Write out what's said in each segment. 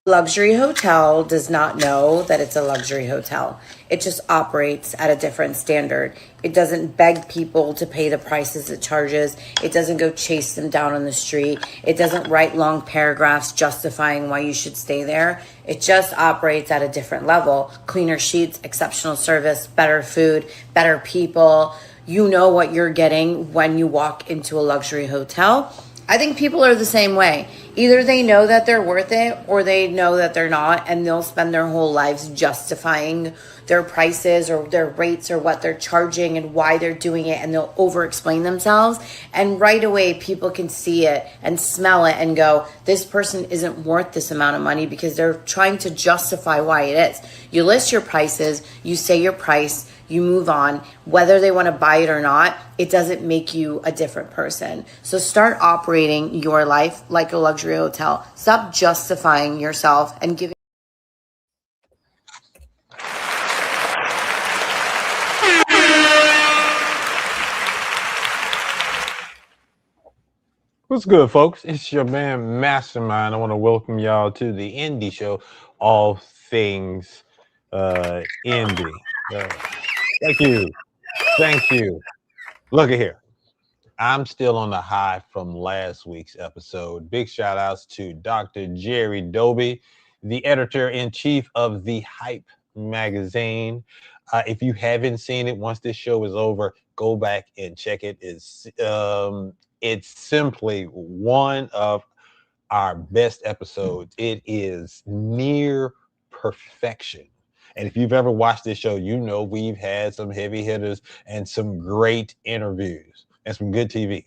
Luxury hotel does not know that it's a luxury hotel. It just operates at a different standard. It doesn't beg people to pay the prices it charges. It doesn't go chase them down on the street. It doesn't write long paragraphs justifying why you should stay there. It just operates at a different level. Cleaner sheets, exceptional service, better food, better people. You know what you're getting when you walk into a luxury hotel. I think people are the same way. Either they know that they're worth it or they know that they're not, and they'll spend their whole lives justifying their prices or their rates or what they're charging and why they're doing it, and they'll over-explain themselves. And right away, people can see it and smell it and go, this person isn't worth this amount of money, because they're trying to justify why it is. You list your prices, you say your price, you move on. Whether they want to buy it or not, it doesn't make you a different person. So start operating your life like a luxury hotel. Stop justifying yourself and giving. What's good, folks? It's your man Mastermind. I want to welcome y'all to the Indie Show, all things indie. Thank you. Look at here. I'm still on the high from last week's episode. Big shout outs to Dr. Jerry Doby, the editor-in-chief of the Hype magazine. If you haven't seen it, once this show is over, go back and check it. It's simply one of our best episodes. It is near perfection. And if you've ever watched this show, you know we've had some heavy hitters and some great interviews and some good TV.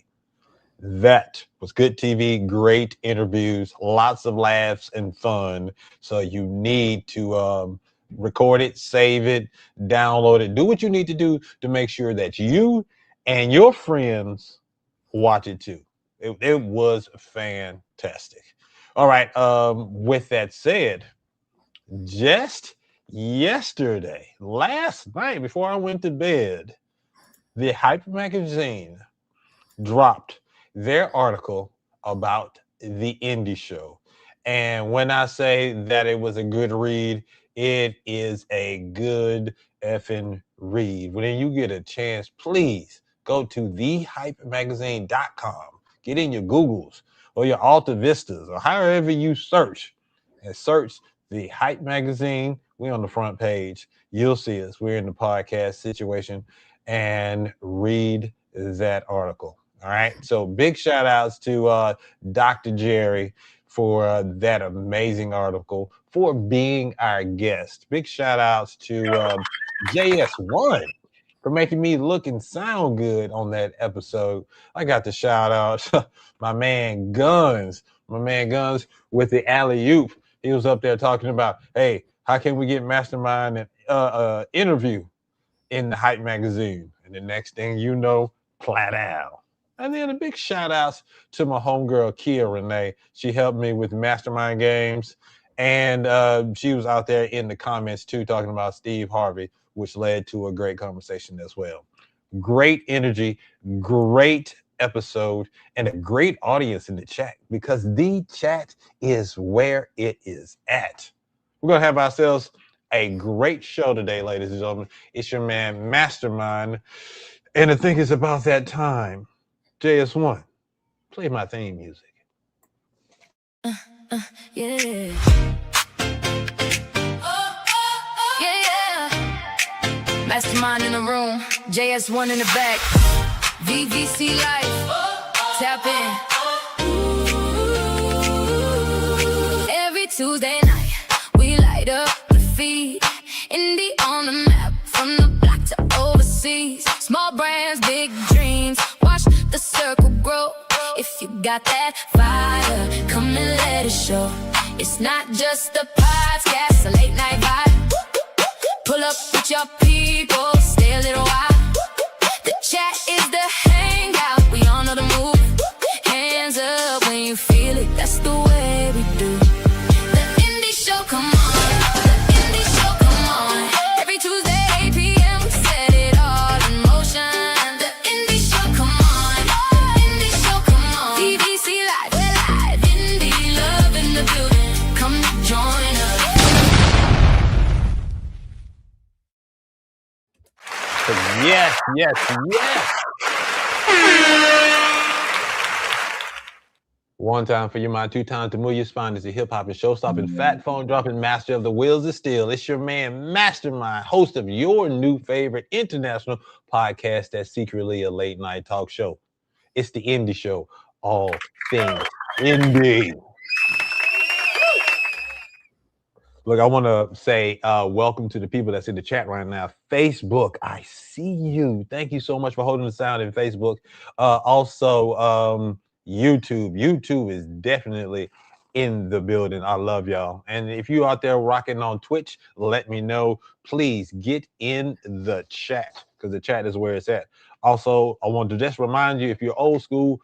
That was good TV, great interviews, lots of laughs and fun. So you need to record it, save it, download it, do what you need to do to make sure that you and your friends watch it too. It was fantastic. All right. With that said, just yesterday, last night before I went to bed, the Hype magazine dropped their article about the Indie Show. And when I say that it was a good read, it is a good effing read. When you get a chance, please go to thehypemagazine.com. Get in your Googles or your Alta Vistas or however you search, and search the Hype magazine. We're on the front page. You'll see us. We're in the podcast situation, and read that article. All right. So big shout outs to Dr. Jerry for that amazing article, for being our guest. Big shout outs to JS1 for making me look and sound good on that episode. I got to shout out my man Guns with the alley-oop. He was up there talking about, hey, how can we get Mastermind an interview in the Hype magazine? And the next thing you know, Plat Al. And then a big shout outs to my homegirl, Kia Renee. She helped me with Mastermind Games. And she was out there in the comments too, talking about Steve Harvey, which led to a great conversation as well. Great energy, great episode, and a great audience in the chat, because the chat is where it is at. We're going to have ourselves a great show today, ladies and gentlemen. It's your man, Mastermind. And I think it's about that time. JS1, play my theme music. Yeah. Mastermind in the room, JS1 in the back. VVC Life, tap in. Every Tuesday night, we light up the feed. Indie on the map, from the block to overseas. Small brands, big dreams, watch the circle grow. If you got that fire, come and let it show. It's not just a podcast, a late night vibe. Pull up with your people, stay a little while. The chat is the hangout, we all know the move. Hands up when you feel it, that's the way we do. The Indie Show, come on. The Indie Show, come on. Every Tuesday, 8 p.m., we set it all in motion. The Indie Show, come on. The Indie Show, come on. TVC Live, we're live. Indie love in the building. Come join Yes, yes, yes. One time for your mind, two times to move your spine is a hip hop and show stopping, fat phone dropping, master of the wheels of steel. It's your man, Mastermind, host of your new favorite international podcast that's secretly a late night talk show. It's the Indie Show, all things indie. Look, I want to say welcome to the people that's in the chat right now. Facebook, I see you. Thank you so much for holding the sound in Facebook. Also, YouTube. YouTube is definitely in the building. I love y'all. And if you out there rocking on Twitch, let me know. Please get in the chat because the chat is where it's at. Also, I want to just remind you, if you're old school,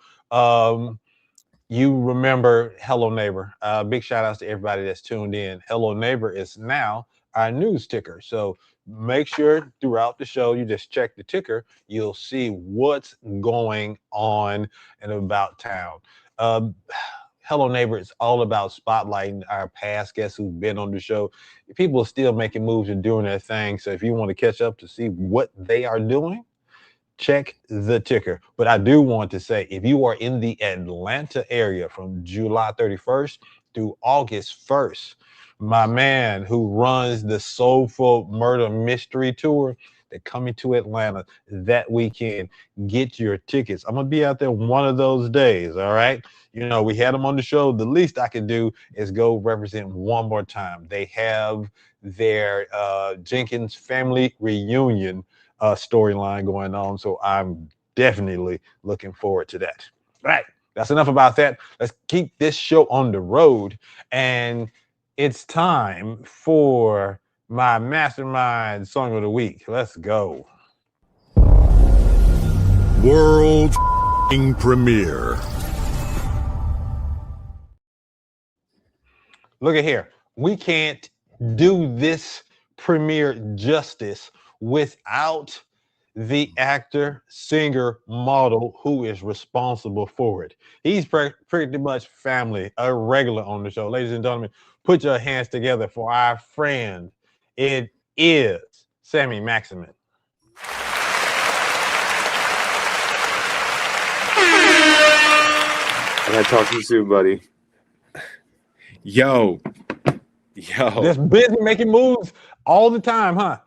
you remember Hello Neighbor. Big shout outs to everybody that's tuned in. Hello Neighbor is now our news ticker. So make sure throughout the show, you just check the ticker. You'll see what's going on and about town. Hello Neighbor is all about spotlighting our past guests who've been on the show. People are still making moves and doing their thing. So if you want to catch up to see what they are doing, check the ticker. But I do want to say, if you are in the Atlanta area from July 31st through August 1st, my man who runs the Soulful Murder Mystery Tour, they're coming to Atlanta that weekend. Get your tickets. I'm going to be out there one of those days, all right? You know, we had them on the show. The least I can do is go represent one more time. They have their Jenkins family reunion storyline going on, so I'm definitely looking forward to that. All right, that's enough about that. Let's keep this show on the road, and it's time for my Mastermind Song of the Week. Let's go. World premiere. Look at here. We can't do this premiere justice without the actor, singer, model who is responsible for it. He's pretty much family, a regular on the show. Ladies and gentlemen, put your hands together for our friend. It is Sammy Maximin. I gotta talk to you soon, buddy. Yo. Just busy making moves all the time, huh?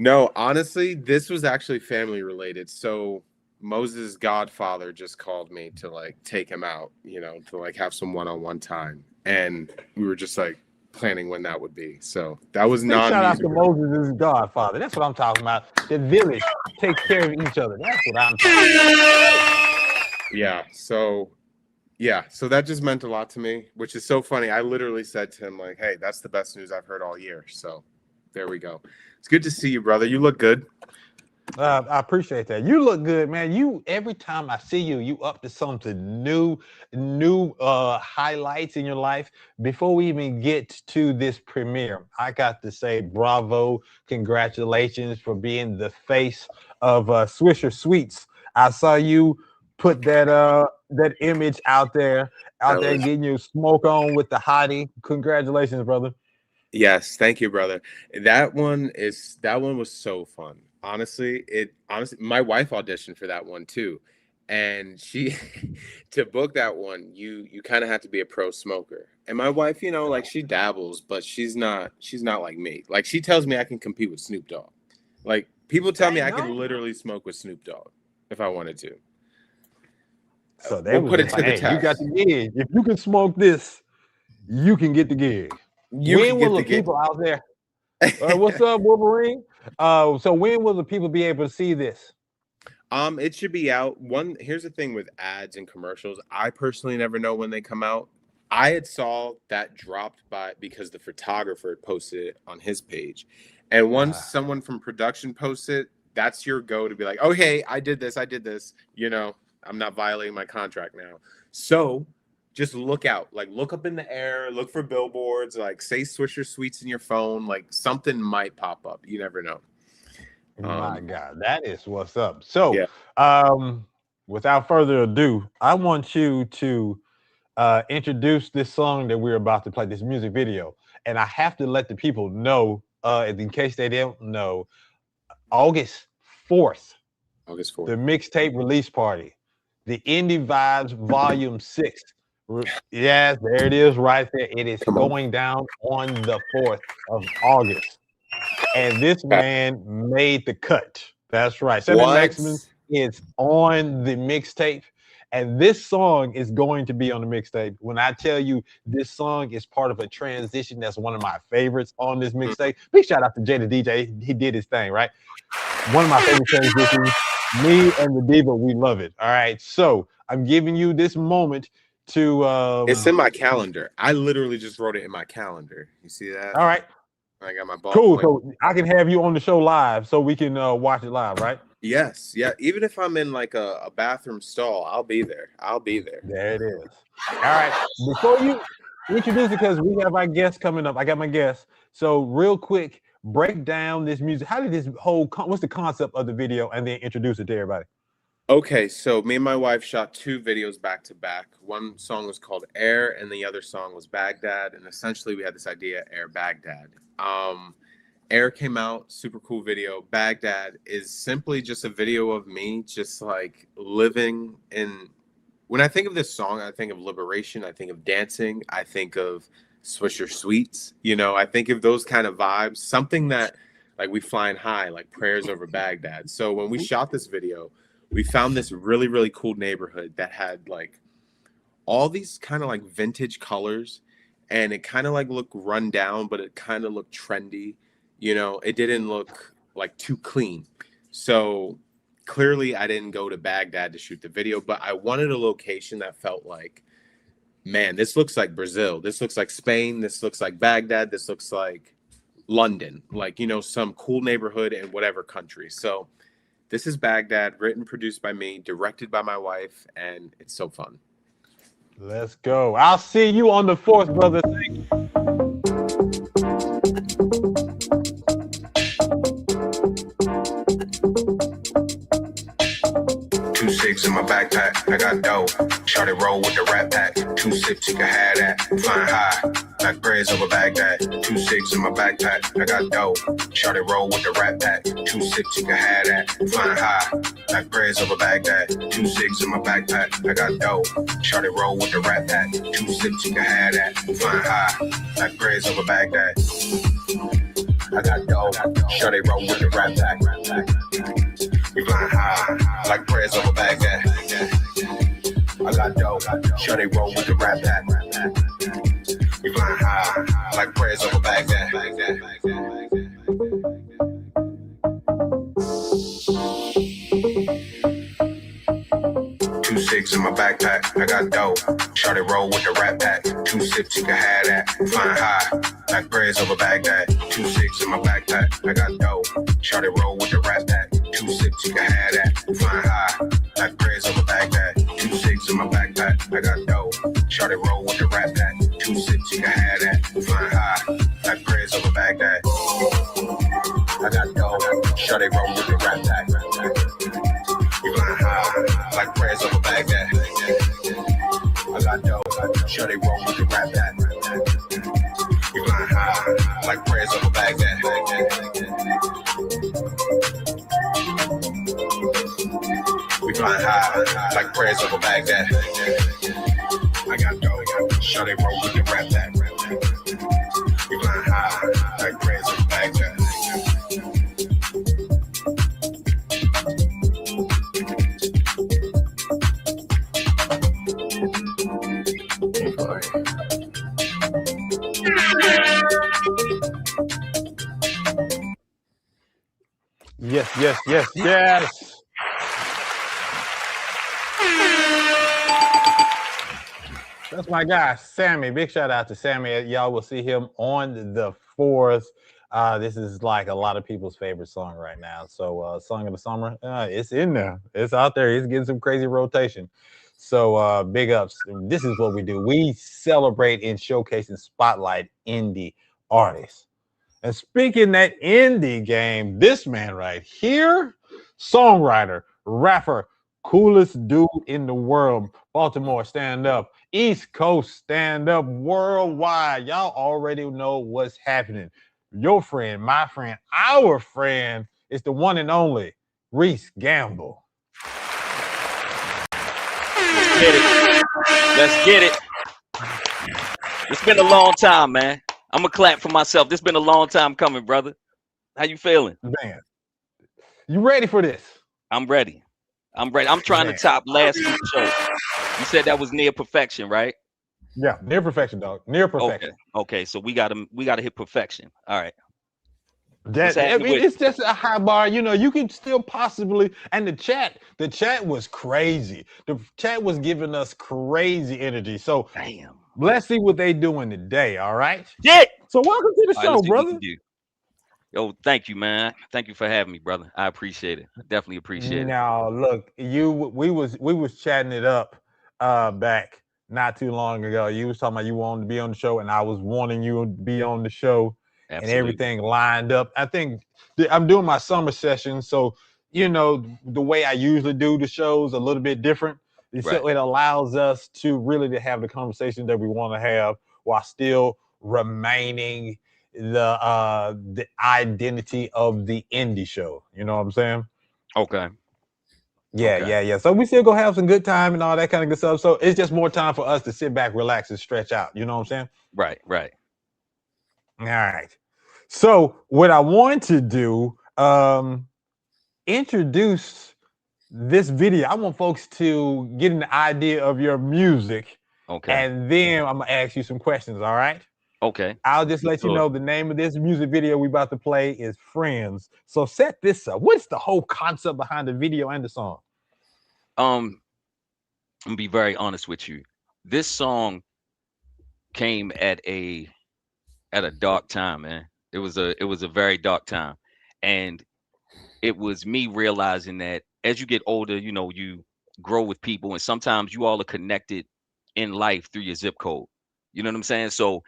No, honestly, this was actually family related. So Moses' godfather just called me to like take him out, you know, to like have some one-on-one time. And we were just like planning when that would be. So that was not. Shout out to Moses' godfather. That's what I'm talking about. The village takes care of each other. That's what I'm talking about. Yeah. So that just meant a lot to me, which is so funny. I literally said to him, like, hey, that's the best news I've heard all year. So there we go. It's good to see you, brother. You look good. I appreciate that. You look good, man. You every time I see you, you up to something new highlights in your life. Before we even get to this premiere, I got to say bravo, congratulations for being the face of Swisher Sweets. I saw you put that image out there getting your smoke on with the hottie. Congratulations, brother. Yes, thank you, brother. That one was so fun. Honestly, my wife auditioned for that one too. And she to book that one, you kind of have to be a pro smoker. And my wife, you know, like she dabbles, but she's not like me. Like she tells me I can compete with Snoop Dogg. Like people tell me I can literally smoke with Snoop Dogg if I wanted to. So they will put it to the test. You got the gig. If you can smoke this, you can get the gig. When will the people out there? What's up, Wolverine? So when will the people be able to see this? It should be out. Here's the thing with ads and commercials. I personally never know when they come out. I had saw that dropped because the photographer had posted it on his page. And once someone from production posts it, that's your go to be like, oh, hey, I did this. You know, I'm not violating my contract now. So just look out, like look up in the air, look for billboards, like say Swisher Sweets in your phone, like something might pop up. You never know. My God, that is what's up. So without further ado, I want you to introduce this song that we're about to play, this music video. And I have to let the people know, in case they don't know, August 4th, August the 4th. mixtape release party, the Indie Vibes Volume 6. Yes, there it is right there. It is Come on. going down on the 4th of August. And this man made the cut. That's right. Sammy Maximin is on the mixtape. And this song is going to be on the mixtape. When I tell you this song is part of a transition, that's one of my favorites on this mixtape. Big shout out to Jay the DJ. He did his thing, right? One of my favorite transitions. Me and the Diva, we love it. All right. So I'm giving you this moment to it's in my calendar. I literally just wrote it in my calendar. You see that? All right. I got my ball. Cool. So I can have you on the show live so we can watch it live, right? Yes. Yeah. Even if I'm in like a bathroom stall, I'll be there. There it is. All right. Before you introduce it, because we have our guests coming up. I got my guests. So real quick, break down this music. How did this what's the concept of the video, and then introduce it to everybody? Okay, so me and my wife shot 2 videos back to back. One song was called Air, and the other song was Baghdad. And essentially, we had this idea, Air Baghdad. Air came out, super cool video. Baghdad is simply just a video of me just like living in. When I think of this song, I think of liberation. I think of dancing. I think of Swisher Sweets. You know, I think of those kind of vibes. Something that like we flying high, like prayers over Baghdad. So when we shot this video, we found this really, really cool neighborhood that had like all these kind of like vintage colors, and it kind of like looked run down, but it kind of looked trendy. You know, it didn't look like too clean. So clearly I didn't go to Baghdad to shoot the video, but I wanted a location that felt like, man, this looks like Brazil. This looks like Spain. This looks like Baghdad. This looks like London, like, you know, some cool neighborhood in whatever country. So this is Baghdad, written, produced by me, directed by my wife, and it's so fun. Let's go. I'll see you on the 4th, brother. Thank you. 2-6 in my backpack, I got dough. Shorty roll with the rat pack. 2 sips, you can have that. Flying high, like prayers over Baghdad. 2-6 in my backpack, I got dough. Shorty roll with the rat pack. 2 sips, you can have that. Flying high, like prayers over Baghdad. 2-6 in my backpack, I got dough. Shorty roll with the rat pack. 2 sips, you can have that. Flying high, like prayers over Baghdad. I got dough. Shorty roll with the rat pack. We flying high, like prayers over Baghdad. I got dough. Shorty roll with the rat pack. We flying high, like prayers over Baghdad. 2-6 in my backpack, I got dough. Shorty roll with the rat pack. 2 sips, you can have that. Flying high, like prayers over Baghdad. 2-6 in my backpack, I got dough. Shorty roll with the rat pack. 2 sips, you can have that. Flying high, like prayers over Baghdad. 2-6 in my backpack, I got dough. Shorty roll with the rat pack. 2 sips, you can have that. Flying high, like prayers over Baghdad. I got dough. Shorty roll with the rat pack. We flying high, like prayers over Baghdad. I got dough. Shorty roll with the rat pack. We flying high, like prayers over Baghdad. We flying high, like prayers over Baghdad. I got dough. Shorty roll with the rat pack. We flying high, like prayers over Baghdad. Yes. That's my guy, Sammy. Big shout out to Sammy. Y'all will see him on the 4th. This is like a lot of people's favorite song right now. So Song of the Summer, it's in there. It's out there. It's getting some crazy rotation. So big ups. This is what we do. We celebrate and showcase and spotlight indie artists. And speaking that indie game, this man right here, songwriter, rapper, coolest dude in the world, Baltimore stand up, East Coast stand up, worldwide. Y'all already know what's happening. Your friend, my friend, our friend is the one and only Reese Gamble. Get it. Let's get it. It's been a long time, man. I'm gonna clap for myself. This been a long time coming, brother. How you feeling? Man, you ready for this? I'm ready. I'm ready. I'm trying to top last week's show. You said that was near perfection, right? Yeah, near perfection, dog. Near perfection. Okay. So we gotta hit perfection. All right. It's just a high bar. You know, you can still possibly, and the chat was crazy. The chat was giving us crazy energy. So damn. Let's see what they doing today. All right. Yeah. So welcome to the show, brother. Yo, thank you, man. Thank you for having me, brother. I appreciate it. I definitely appreciate it. Now, look, we was chatting it up back not too long ago. You was talking about you wanted to be on the show, and I was wanting you to be on the show. Absolutely. And everything lined up. I think I'm doing my summer session, so you know the way I usually do the shows a little bit different. Right. So it allows us to really to have the conversation that we want to have while still remaining the identity of the indie show. You know what I'm saying? Okay. Yeah. So we still gonna have some good time and all that kind of good stuff. So it's just more time for us to sit back, relax, and stretch out. You know what I'm saying? Right. All right. So what I want to do, introduce this video. I want folks to get an idea of your music. Okay. And then I'm gonna ask you some questions. All right. Okay. I'll just let you know the name of this music video we about to play is Friends. So set this up. What's the whole concept behind the video and the song? I'm gonna be very honest with you. This song came at a dark time, man. It was a very dark time, and it was me realizing that as you get older, you know, you grow with people, and sometimes you all are connected in life through your zip code. You know what I'm saying? So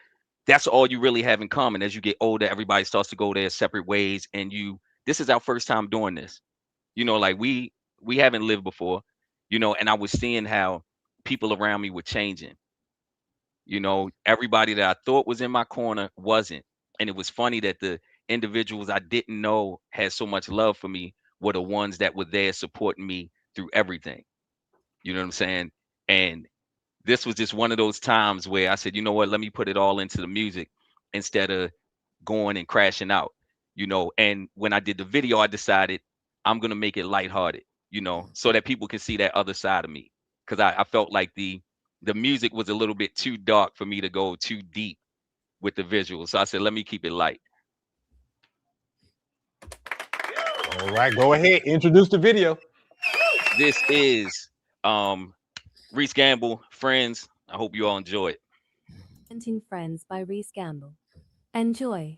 that's all you really have in common. As you get older, everybody starts to go their separate ways, and this is our first time doing this. You know, like we haven't lived before, you know, and I was seeing how people around me were changing. You know, everybody that I thought was in my corner wasn't. And it was funny that the individuals I didn't know had so much love for me were the ones that were there supporting me through everything. You know what I'm saying? And this was just one of those times where I said, you know what, let me put it all into the music instead of going and crashing out, you know. And when I did the video, I decided I'm going to make it lighthearted, you know, so that people can see that other side of me. Because I felt like the music was a little bit too dark for me to go too deep with the visuals. So I said, let me keep it light. All right, go ahead. Introduce the video. This is Reese Gamble, Friends. I hope you all enjoy it. Friends by Reese Gamble. Enjoy.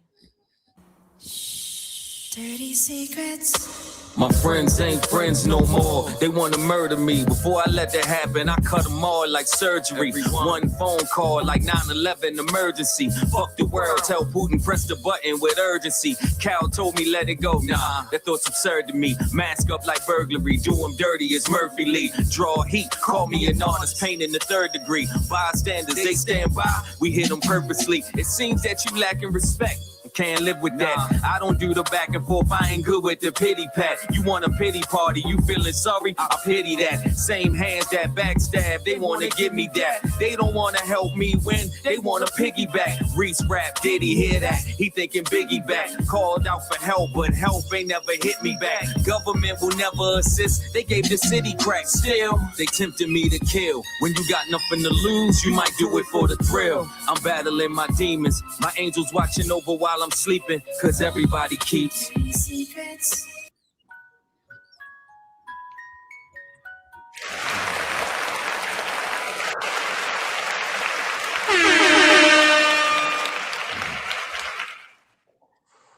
Dirty secrets. My friends ain't friends no more. They want to murder me. Before I let that happen, I cut them all like surgery. One phone call like 9/11 emergency. Fuck the world, tell Putin press the button with urgency. Cal told me let it go. Nah, that thought's absurd to me. Mask up like burglary. Do him dirty as Murphy Lee. Draw heat, call me an artist, pain in the 3rd degree. Bystanders, they stand by. We hit them purposely. It seems that you lacking respect. Can't live with that. I don't do the back and forth. I ain't good with the pity pat. You want a pity party? You feeling sorry? I pity that. Same hands that backstab. They want to give me that. They don't want to help me win. They want to piggyback. Reese rap, did he hear that? He thinking Biggie back. Called out for help, but help ain't never hit me back. Government will never assist. They gave the city crack. Still, they tempted me to kill. When you got nothing to lose, you might do it for the thrill. I'm battling my demons. My angels watching over while I'm sleeping, cause everybody keeps secrets.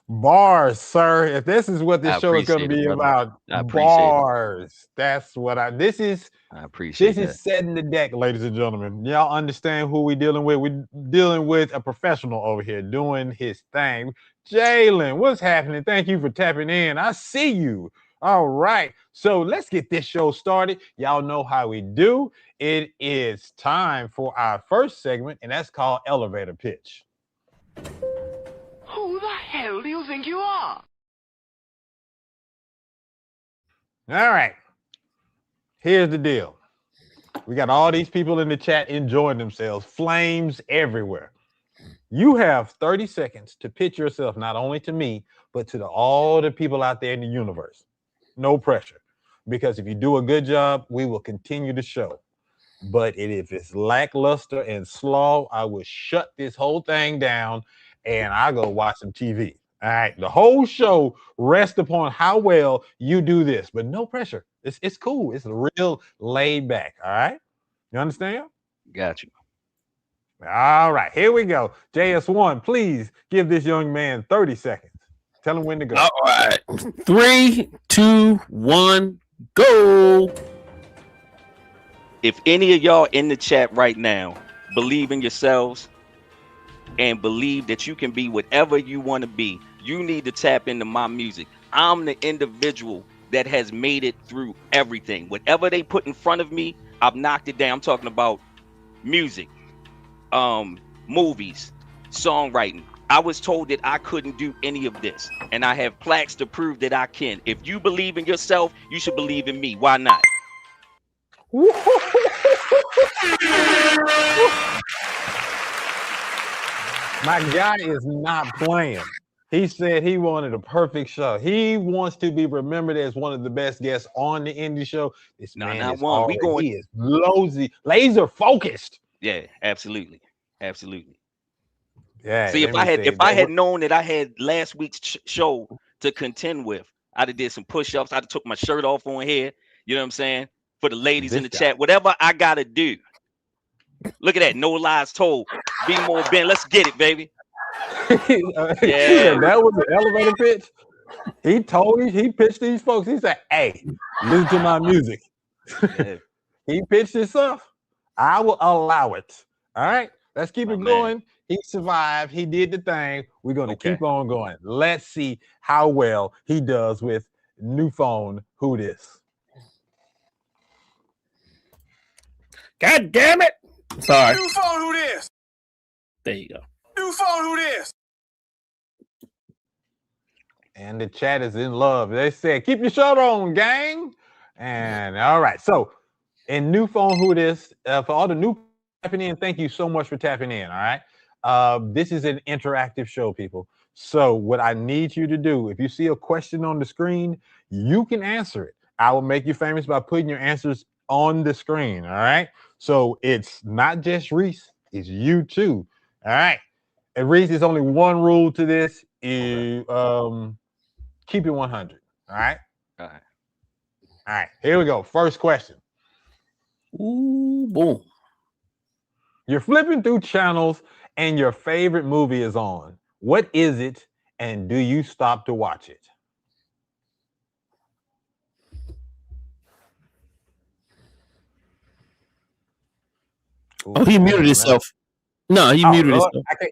Bars, sir. If this is what this show is going to be about, bars. That's what I appreciate. This is setting the deck, ladies and gentlemen. Y'all understand who we dealing with? We're dealing with a professional over here doing his thing. Jalen, what's happening? Thank you for tapping in. I see you. All right. So let's get this show started. Y'all know how we do. It is time for our first segment, and that's called Elevator Pitch. Who the hell do you think you are? All right. Here's the deal. We got all these people in the chat enjoying themselves. Flames everywhere. You have 30 seconds to pitch yourself not only to me, but to all the people out there in the universe. No pressure. Because if you do a good job, we will continue the show. But if it's lackluster and slow, I will shut this whole thing down and I'll go watch some TV. All right. The whole show rests upon how well you do this, but no pressure. It's cool. It's real laid back. All right. You understand? Got you. All right. Here we go. JS1, please give this young man 30 seconds. Tell him when to go. All right. 3, 2, 1, go. If any of y'all in the chat right now believe in yourselves and believe that you can be whatever you want to be, you need to tap into my music. I'm the individual that has made it through everything. Whatever they put in front of me, I've knocked it down. I'm talking about music, movies, songwriting. I was told that I couldn't do any of this, and I have plaques to prove that I can. If you believe in yourself, you should believe in me. Why not? My guy is not playing. He said he wanted a perfect show. He wants to be remembered as one of the best guests on the indie show. This man not is one. already, We going. he is laser focused. Yeah, absolutely, absolutely. Yeah. See, if I had known that I had last week's show to contend with, I'd have did some push-ups. I'd have took my shirt off on here. You know what I'm saying? For the ladies in the chat, whatever I gotta do. Look at that, no lies told. Be more Ben. Let's get it, baby. Yeah, that was an elevator pitch. He pitched these folks. He said, "Hey, listen to my music." Yeah. He pitched himself. I will allow it. All right, let's keep it going. He survived. He did the thing. We're gonna keep on going. Let's see how well he does with New Phone Who This. God damn it! Sorry. New phone, who this? There you go. New phone, who this? And the chat is in love. They said, "Keep your shirt on, gang." And all right, so in New Phone Who This, for all the new tapping in, thank you so much for tapping in. All right, this is an interactive show, people. So what I need you to do, if you see a question on the screen, you can answer it. I will make you famous by putting your answers on the screen. All right. So it's not just Reese, it's you too. All right. And Reese, there's only one rule to this. You keep it 100. All right. All right. All right. Here we go. First question. Ooh, boom. You're flipping through channels and your favorite movie is on. What is it? And do you stop to watch it? Ooh, Oh, he muted himself. No, he muted Lord, himself.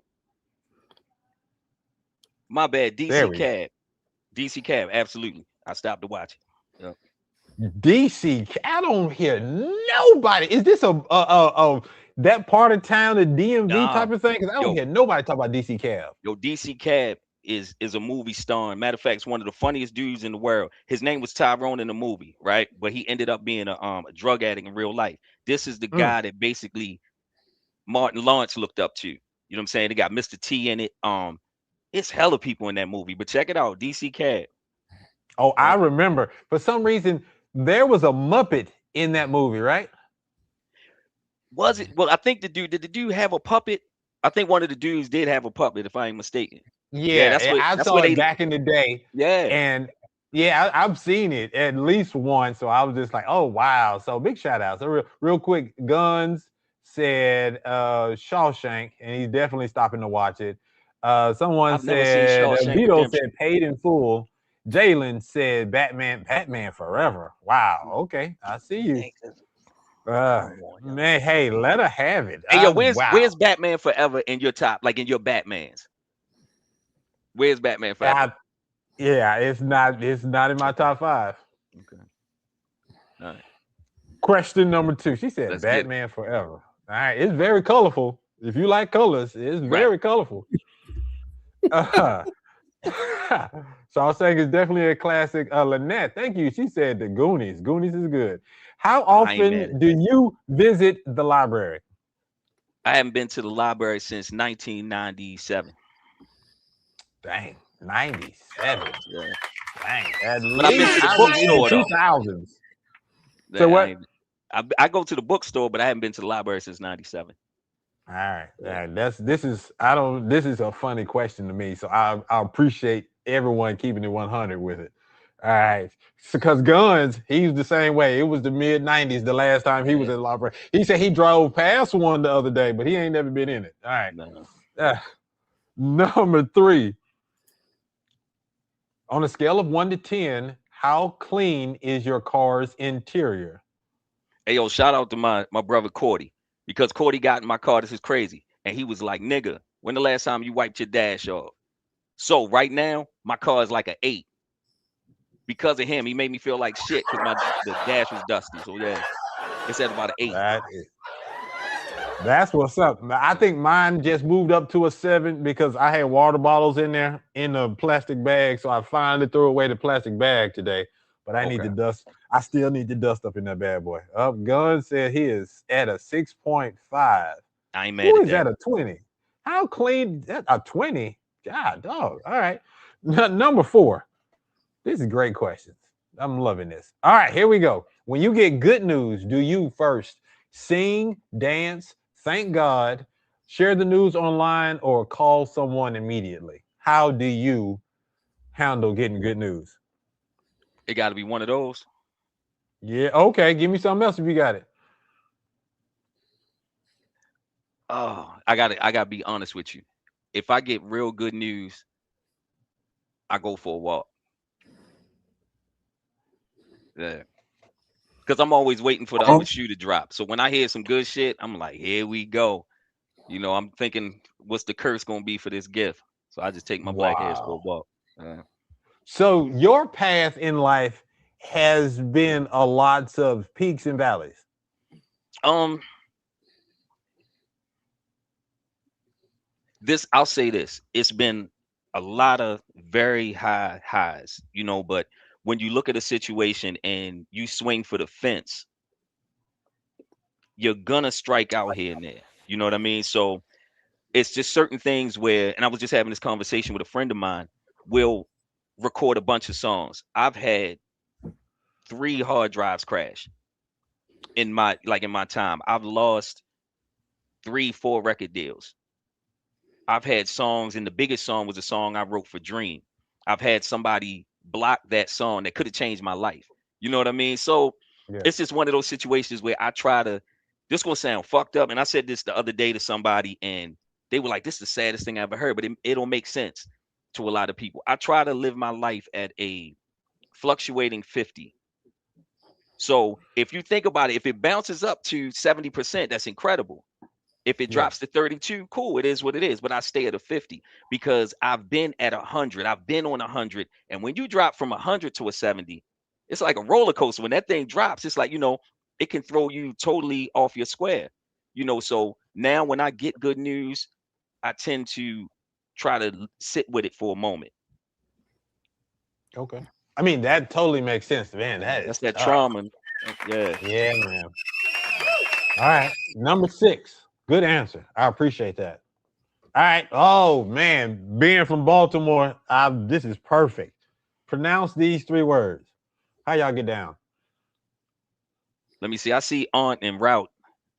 My bad. There we DC Cab. DC Cab. Absolutely. I stopped to watch it. Yep. DC. I don't hear nobody. Is this a that part of town, the DMV type of thing? Because I don't hear nobody talk about DC Cab. Yo, DC Cab is a movie star. Matter of fact, it's one of the funniest dudes in the world. His name was Tyrone in the movie, right? But he ended up being a drug addict in real life. This is the guy that basically Martin Lawrence looked up to. You know what I'm saying? They got Mr. T in it. It's hella people in that movie, but check it out, DC Cab. Oh, I remember. For some reason, there was a Muppet in that movie, right? Was it? Well, I think did the dude have a puppet? I think one of the dudes did have a puppet, if I ain't mistaken. Yeah, I saw it back in the day. Yeah. And yeah, I've seen it at least once. So I was just like, oh, wow. So big shout out. So real quick, Guns said Shawshank, and he's definitely stopping to watch it. Someone said, Vito said Paid in Full. Jalen said Batman Forever. Wow. Okay. I see you. Man, hey, let her have it. Hey, yo, where's Batman Forever in your top, like in your Batmans? Where's Batman Forever? Yeah, it's not in my top 5. Okay. All right. Question number 2. She said Batman Forever. All right, it's very colorful. If you like colors, it's very colorful. So I was saying it's definitely a classic. Lynette, thank you. She said the Goonies. Goonies is good. How I ain't mad often at do that. you visit the library? I haven't been to the library since 1997. Dang, 97. Yeah. Dang, at But I've been least to the I was in the bookstore though. 2000s. So That I what? ain't. I go to the bookstore, but I haven't been to the library since '97. All right, this is a funny question to me, so I appreciate everyone keeping it 100 with it. All right, because Guns, he's the same way. It was the mid 90s the last time he was Yeah. at the library. He said he drove past one the other day, but he ain't never been in it. All right, No. number 3. On a scale of 1 to 10, how clean is your car's interior? Hey yo, shout out to my brother Cordy, because Cordy got in my car. This is crazy, and he was like, "Nigga, when the last time you wiped your dash off?" So right now, my car is like an 8 because of him. He made me feel like shit because the dash was dusty. So yeah, it's at about an 8. That's what's up. I think mine just moved up to a 7 because I had water bottles in there in a plastic bag. So I finally threw away the plastic bag today. But I need to dust. I still need to dust up in that bad boy. Gun said he is at a 6.5. I ain't mad Who at is that. at a 20? How clean? A 20? God, dog. All right. Number 4. This is great questions. I'm loving this. All right, here we go. When you get good news, do you first sing, dance, thank God, share the news online, or call someone immediately? How do you handle getting good news? It got to be one of those. Yeah, okay. Give me something else if you got it. Oh, I gotta be honest with you. If I get real good news, I go for a walk. Yeah. Because I'm always waiting for the other shoe to drop. So when I hear some good shit, I'm like, here we go. You know, I'm thinking, what's the curse gonna be for this gift? So I just take my black ass for a walk. So your path in life has been a lots of peaks and valleys. I'll say this. It's been a lot of very high highs, you know, but when you look at a situation and you swing for the fence, you're gonna strike out here and there. You know what I mean? So it's just certain things where, and I was just having this conversation with a friend of mine, we'll record a bunch of songs. I've had 3 hard drives crash in my time. I've lost 3-4 record deals. I've had songs, and the biggest song was a song I wrote for Dream. I've had somebody block that song that could have changed my life. You know what I mean? So it's just one of those situations where I try to, this gonna sound fucked up. And I said this the other day to somebody, and they were like, this is the saddest thing I ever heard, but it'll make sense to a lot of people. I try to live my life at a fluctuating 50. So if you think about it, if it bounces up to 70%, that's incredible. If it drops to 32, cool, it is what it is. But I stay at a 50 because I've been at 100. I've been on 100. And when you drop from 100 to a 70, it's like a roller coaster. When that thing drops, it's like, you know, it can throw you totally off your square. You know, so now when I get good news, I tend to try to sit with it for a moment. Okay. I mean, that totally makes sense, man. That's that trauma. Yeah. Yeah, man. All right. Number 6. Good answer. I appreciate that. All right. Oh, man. Being from Baltimore, this is perfect. Pronounce these 3 words. How y'all get down? Let me see. I see aunt and route.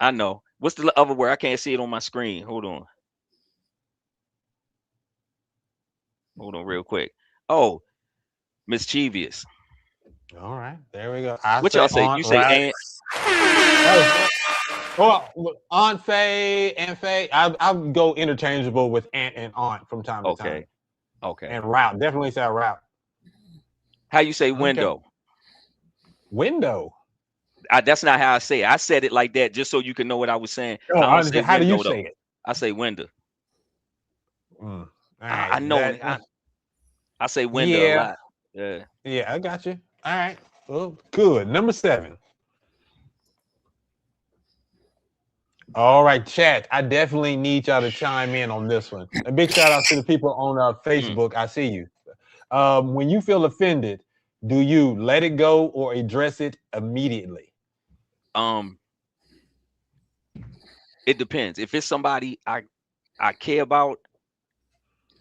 I know. What's the other word? I can't see it on my screen. Hold on. Hold on real quick. Oh, mischievous. All right. There we go. What y'all say? You say aunt? Well, Aunt Faye and Faye, I go interchangeable with aunt and aunt from time to time. Okay. And route. Definitely say route. How you say window? Okay. Window. That's not how I say it. I said it like that just so you can know what I was saying. Oh, I don't say how window, do you say it? I say window. Right, I know. I say window a lot. Yeah. Yeah, I got you. All right. Well, good. Number 7. All right, chat. I definitely need y'all to chime in on this one. A big shout out to the people on Facebook. I see you. When you feel offended, do you let it go or address it immediately? It depends. If it's somebody I care about,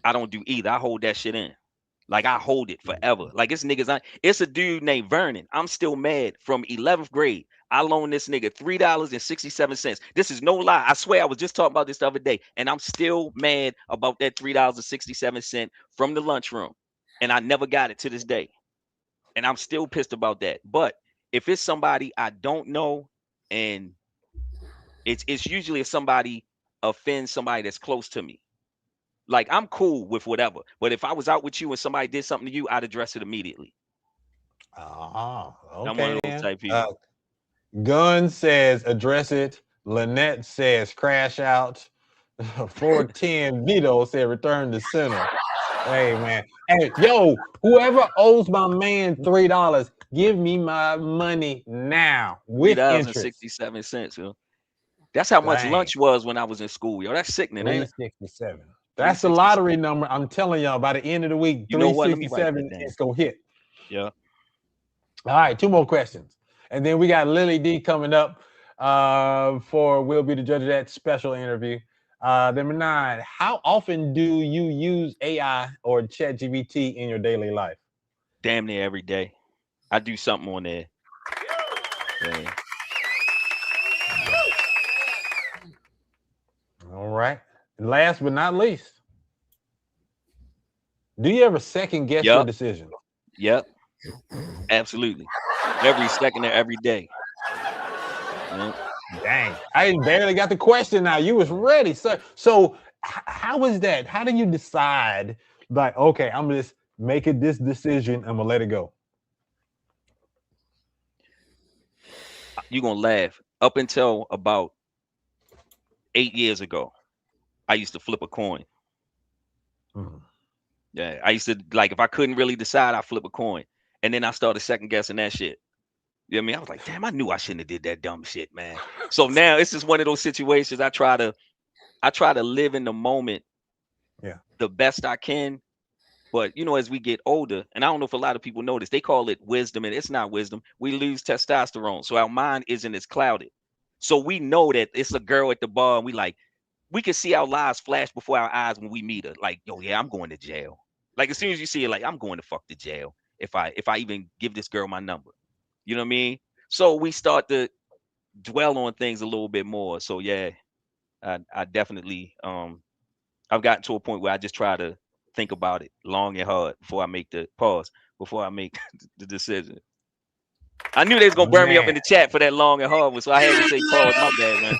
I don't do either. I hold that shit in. Like I hold it forever. Like it's niggas. It's a dude named Vernon. I'm still mad from 11th grade. I loaned this nigga $3.67. This is no lie. I swear I was just talking about this the other day, and I'm still mad about that $3.67 from the lunchroom, and I never got it to this day, and I'm still pissed about that. But if it's somebody I don't know, and it's usually if somebody offends somebody that's close to me. Like I'm cool with whatever, but if I was out with you and somebody did something to you, I'd address it immediately. Oh, okay. I'm one of those type people. Gun says address it. Lynette says crash out. 410 Vito said return to center. Hey man, hey yo, whoever owes my man $3, give me my money now with interest. $3.67, yo. That's how much lunch was when I was in school, yo. That's sickening, ain't it? 367. That's the lottery number. I'm telling y'all, by the end of the week, 367 is gonna hit. Yeah. All right, 2 more questions. And then we got Lili D coming up for We'll Be the Judge of That special interview. Number 9, how often do you use AI or ChatGPT in your daily life? Damn near every day. I do something on there. Yeah. All right. And last but not least, do you ever second guess your decision? Yep. Absolutely. Every second of every day. Yep. Dang, I barely got the question now. You was ready, sir. So how was that? How do you decide, like, okay, I'm just making this decision, I'm gonna let it go? You're gonna laugh. Up until about 8 years ago, I used to flip a coin. Yeah, I used to, like, if I couldn't really decide, I flip a coin. And then I started second guessing that shit. You know what I mean? I was like, damn, I knew I shouldn't have did that dumb shit, man. So now it's just one of those situations. I try to live in the moment, the best I can. But you know, as we get older, and I don't know if a lot of people know this, they call it wisdom, and it's not wisdom. We lose testosterone, so our mind isn't as clouded. So we know that it's a girl at the bar, and we can see our lives flash before our eyes when we meet her. Like, yo, yeah, I'm going to jail. Like as soon as you see it, like I'm going to fuck the jail if I even give this girl my number. You know what I mean? So we start to dwell on things a little bit more. So yeah, I definitely I've gotten to a point where I just try to think about it long and hard before I make the the decision. I knew they was gonna burn me up in the chat for that long and hard one, so I had to say pause. My bad, man.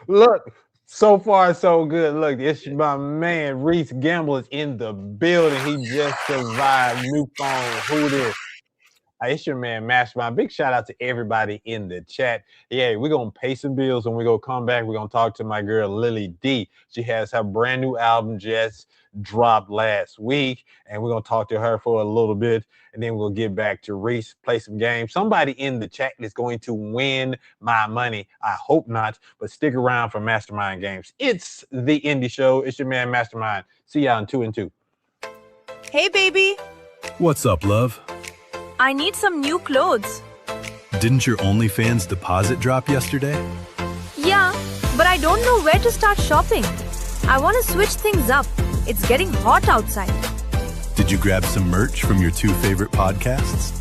Look, so far so good. Look, it's my man Reese Gamble is in the building. He just survived. New phone. Who this? It's your man Mastermind. Big shout out to everybody in the chat. Yeah, we're gonna pay some bills when we go come back. We're gonna talk to my girl Lili D. She has her brand new album just dropped last week, and we're gonna talk to her for a little bit, and then we'll get back to Reese, play some games. Somebody in the chat is going to win my money. I hope not, but stick around for Mastermind Games. It's the Indie Show. It's your man Mastermind. See y'all in 2 and 2. Hey, baby. What's up, love? I need some new clothes. Didn't your OnlyFans deposit drop yesterday? Yeah, but I don't know where to start shopping. I want to switch things up. It's getting hot outside. Did you grab some merch from your 2 favorite podcasts?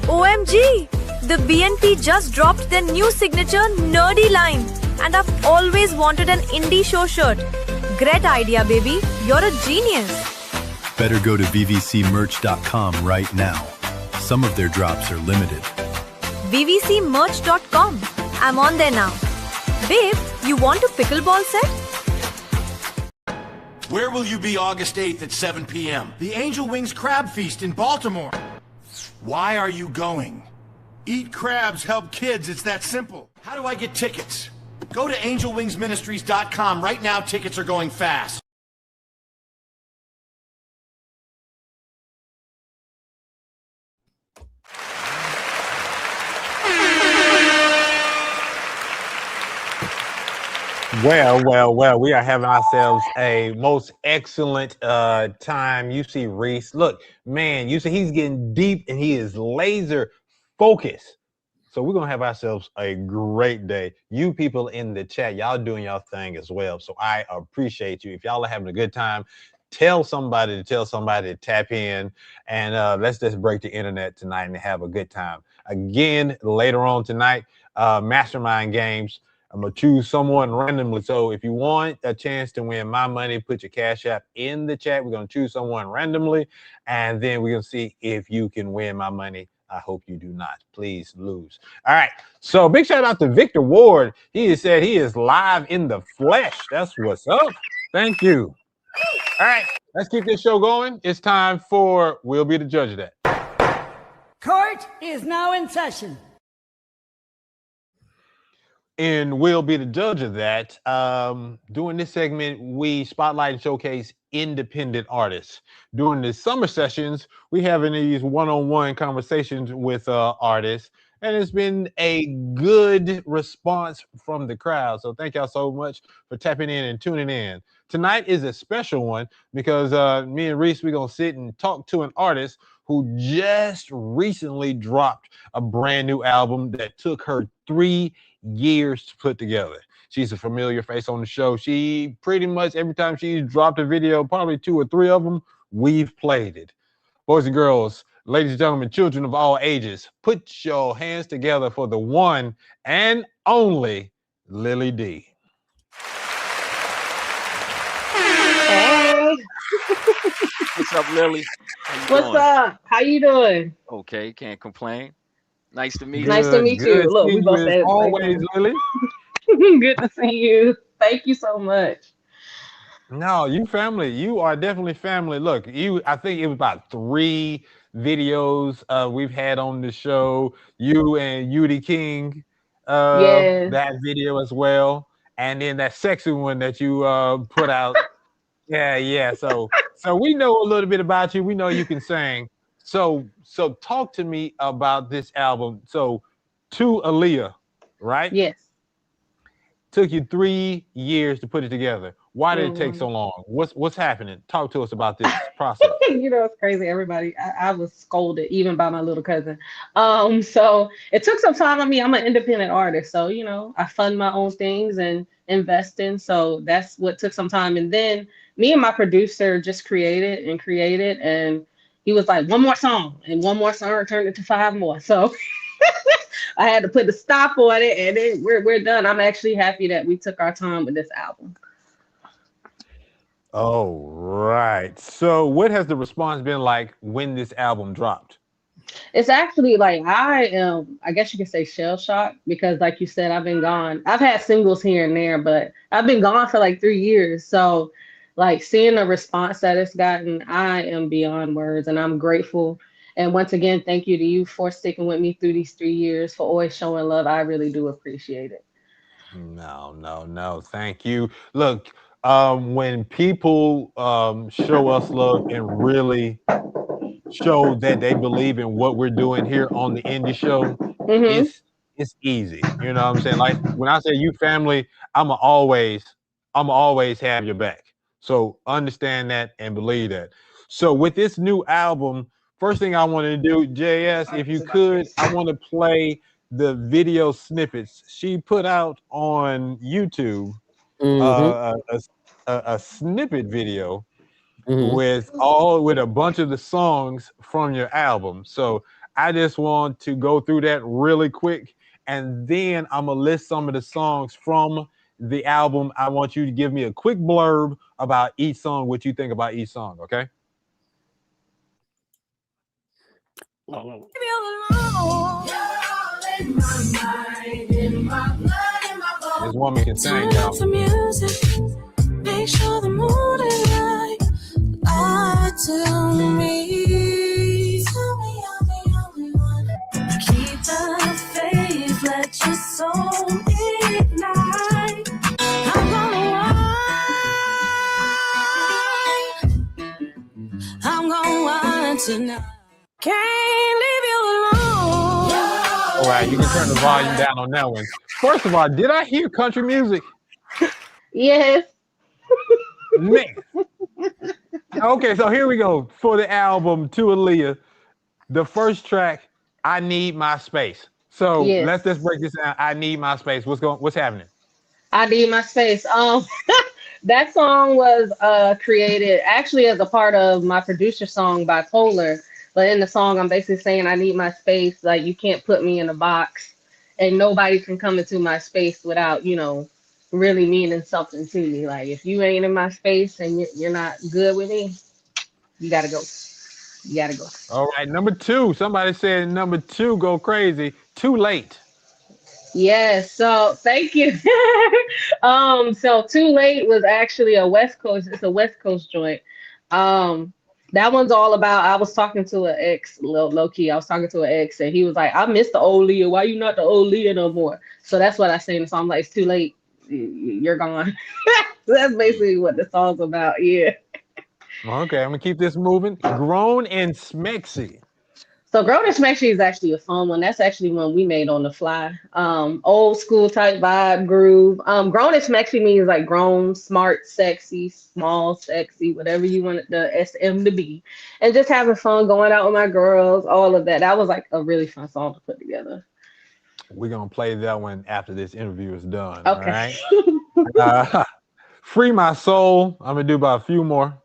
OMG! The BNP just dropped their new signature nerdy line, and I've always wanted an indie show shirt. Great idea, baby. You're a genius. Better go to vvcmerch.com right now. Some of their drops are limited. vvcmerch.com. I'm on there now. Babe, you want a pickleball set? Where will you be August 8th at 7 p.m.? The Angel Wings Crab Feast in Baltimore. Why are you going? Eat crabs, help kids. It's that simple. How do I get tickets? Go to angelwingsministries.com. Right now, tickets are going fast. Well, we are having ourselves a most excellent time. You see Reese. Look, man, you see he's getting deep and he is laser focused. So we're going to have ourselves a great day. You people in the chat, y'all doing y'all thing as well. So I appreciate you. If y'all are having a good time, tell somebody to tap in, and let's just break the internet tonight and have a good time. Again, later on tonight, Mastermind Games. I'm going to choose someone randomly. So if you want a chance to win my money, put your Cash App in the chat. We're going to choose someone randomly, and then we're going to see if you can win my money. I hope you do not. Please lose. All right. So big shout out to Victor Ward. He has said he is live in the flesh. That's what's up. Thank you. All right. Let's keep this show going. It's time for We'll Be the Judge of That. Court is now in session. And we'll be the judge of that. During this segment, we spotlight and showcase independent artists. During the summer sessions, we having these one-on-one conversations with artists, and it's been a good response from the crowd. So thank y'all so much for tapping in and tuning in. Tonight is a special one because me and Reese, we're going to sit and talk to an artist who just recently dropped a brand new album that took her 3 years to put together. She's a familiar face on the show. She pretty much every time she's dropped a video, probably 2 or 3 of them, we've played it. Boys and girls, ladies and gentlemen, children of all ages, put your hands together for the one and only Lili D. Hey. What's up, Lily? What's up? How you doing? Okay, can't complain. Nice to meet you. Nice to meet you. Look, we both said always, Lily. Good to see you. Thank you so much. No, you family. You are definitely family. Look, I think it was about 3 videos we've had on the show. You and Yudi King, Yes. that video as well, and then that sexy one that you put out. Yeah. So we know a little bit about you. We know you can sing. So talk to me about this album. So To Aliyah, right? Yes. Took you 3 years to put it together. Why did it take so long? What's happening? Talk to us about this process. You know, it's crazy. Everybody, I was scolded even by my little cousin. So it took some time on me. I'm an independent artist, so you know, I fund my own things and invest in. So that's what took some time. And then me and my producer just created, and he was like, one more song, and one more song turned into 5 more. So I had to put a stop on it, and then we're done. I'm actually happy that we took our time with this album. Oh, right. So what has the response been like when this album dropped? It's actually like I guess you could say shell shocked because like you said, I've been gone. I've had singles here and there, but I've been gone for like 3 years. So like seeing the response that it's gotten, I am beyond words, and I'm grateful. And once again, thank you to you for sticking with me through these 3 years, for always showing love. I really do appreciate it. No. Thank you. Look, when people show us love and really show that they believe in what we're doing here on the indie show, it's easy. You know what I'm saying? Like when I say you family, I'ma always have your back. So understand that and believe that. So with this new album, first thing I want to do, JS, if you could, I want to play the video snippets she put out on YouTube. A snippet video with a bunch of the songs from your album. So I just want to go through that really quick, and then I'm gonna list some of the songs from the album. I want you to give me a quick blurb about each song, what you think about each song, okay? This woman can sing, y'all. Make sure the mood is right. Lie to me. Tell me I'm the only one. Keep the faith, let your soul ignite. I'm gonna whine tonight. Can't leave you alone. All right, you can turn the volume down on that one. First of all, did I hear country music? Yes. Man. Okay, so here we go for the album to Aliyah. The first track, I Need My Space. So let's just Yes. break this down. I Need My Space. What's happening? I need my space. That song was created actually as a part of my producer song Bipolar. But in the song, I'm basically saying I need my space. Like you can't put me in a box, and nobody can come into my space without really meaning something to me. Like if you ain't in my space and you're not good with me, you gotta go. You gotta go. All right, number two. Somebody said number two, go crazy. Too late. Yes, so thank you. So Too Late was actually a West Coast, it's a West Coast joint. Um, that one's all about I was talking to an ex, low key. I was talking to an ex and he was like, I miss the old Leah. Why you not the old Leah no more? So that's what I say in the song. I'm like, it's too late. You're gone. That's basically what the song's about. Yeah. Okay, I'm gonna keep this moving. Grown and Smexy. So Grown and Smashy is actually a fun one. That's actually one we made on the fly. Old school type vibe groove. Grown and Smashy means like grown, smart, sexy, small, sexy, whatever you want the SM to be. And just having fun going out with my girls, all of that. That was like a really fun song to put together. We're gonna play that one after this interview is done. All Okay. right. Free My Soul. I'm gonna do about a few more.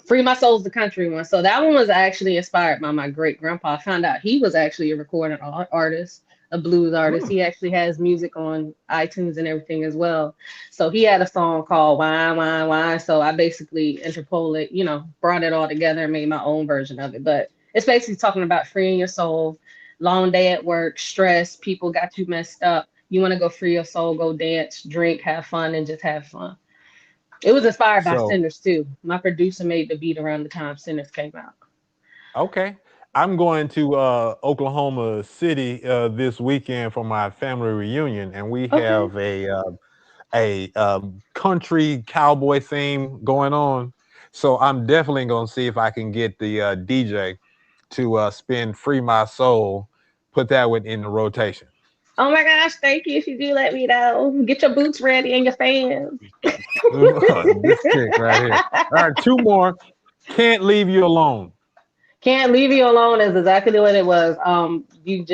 Free My Soul's the country one. So that one was actually inspired by my great grandpa. I found out he was actually a recording artist, a blues artist. He actually has music on iTunes and everything as well. So he had a song called Wine, Wine, Wine. So I basically interpolated, brought it all together and made my own version of it. But it's basically talking about freeing your soul, long day at work, stress, people got you messed up. You want to go free your soul, go dance, drink, have fun, and just have fun. It was inspired by So Sinners too. My producer made the beat around the time Sinners came out. okay. I'm going to Oklahoma City this weekend for my family reunion, and we Okay. have a country cowboy theme going on. So I'm definitely going to see if I can get the DJ to spin "Free My Soul," put that one in the rotation. Oh my gosh, thank you if you do let me know. Get your boots ready and your fans. This chick right here. All right, two more. Can't Leave You Alone. Can't Leave You Alone is exactly what it was. You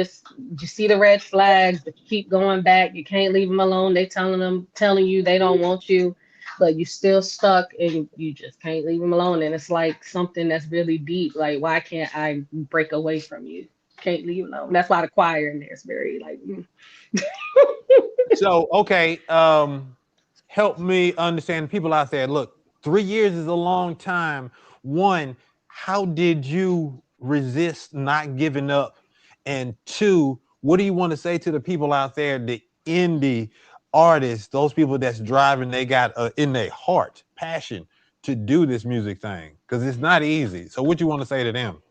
see the red flags, but you keep going back. You can't leave them alone. They telling you they don't want you, but you still stuck and you just can't leave them alone. And it's like something that's really deep. Like, why can't I break away from you? Can't leave you alone. That's why the choir in there is very like. So, okay, help me understand people out there. Look, 3 years is a long time. One, how did you resist not giving up? And two, what do you want to say to the people out there, the indie artists, those people that's driving, they got in their heart, passion to do this music thing? Because it's not easy. So what you want to say to them?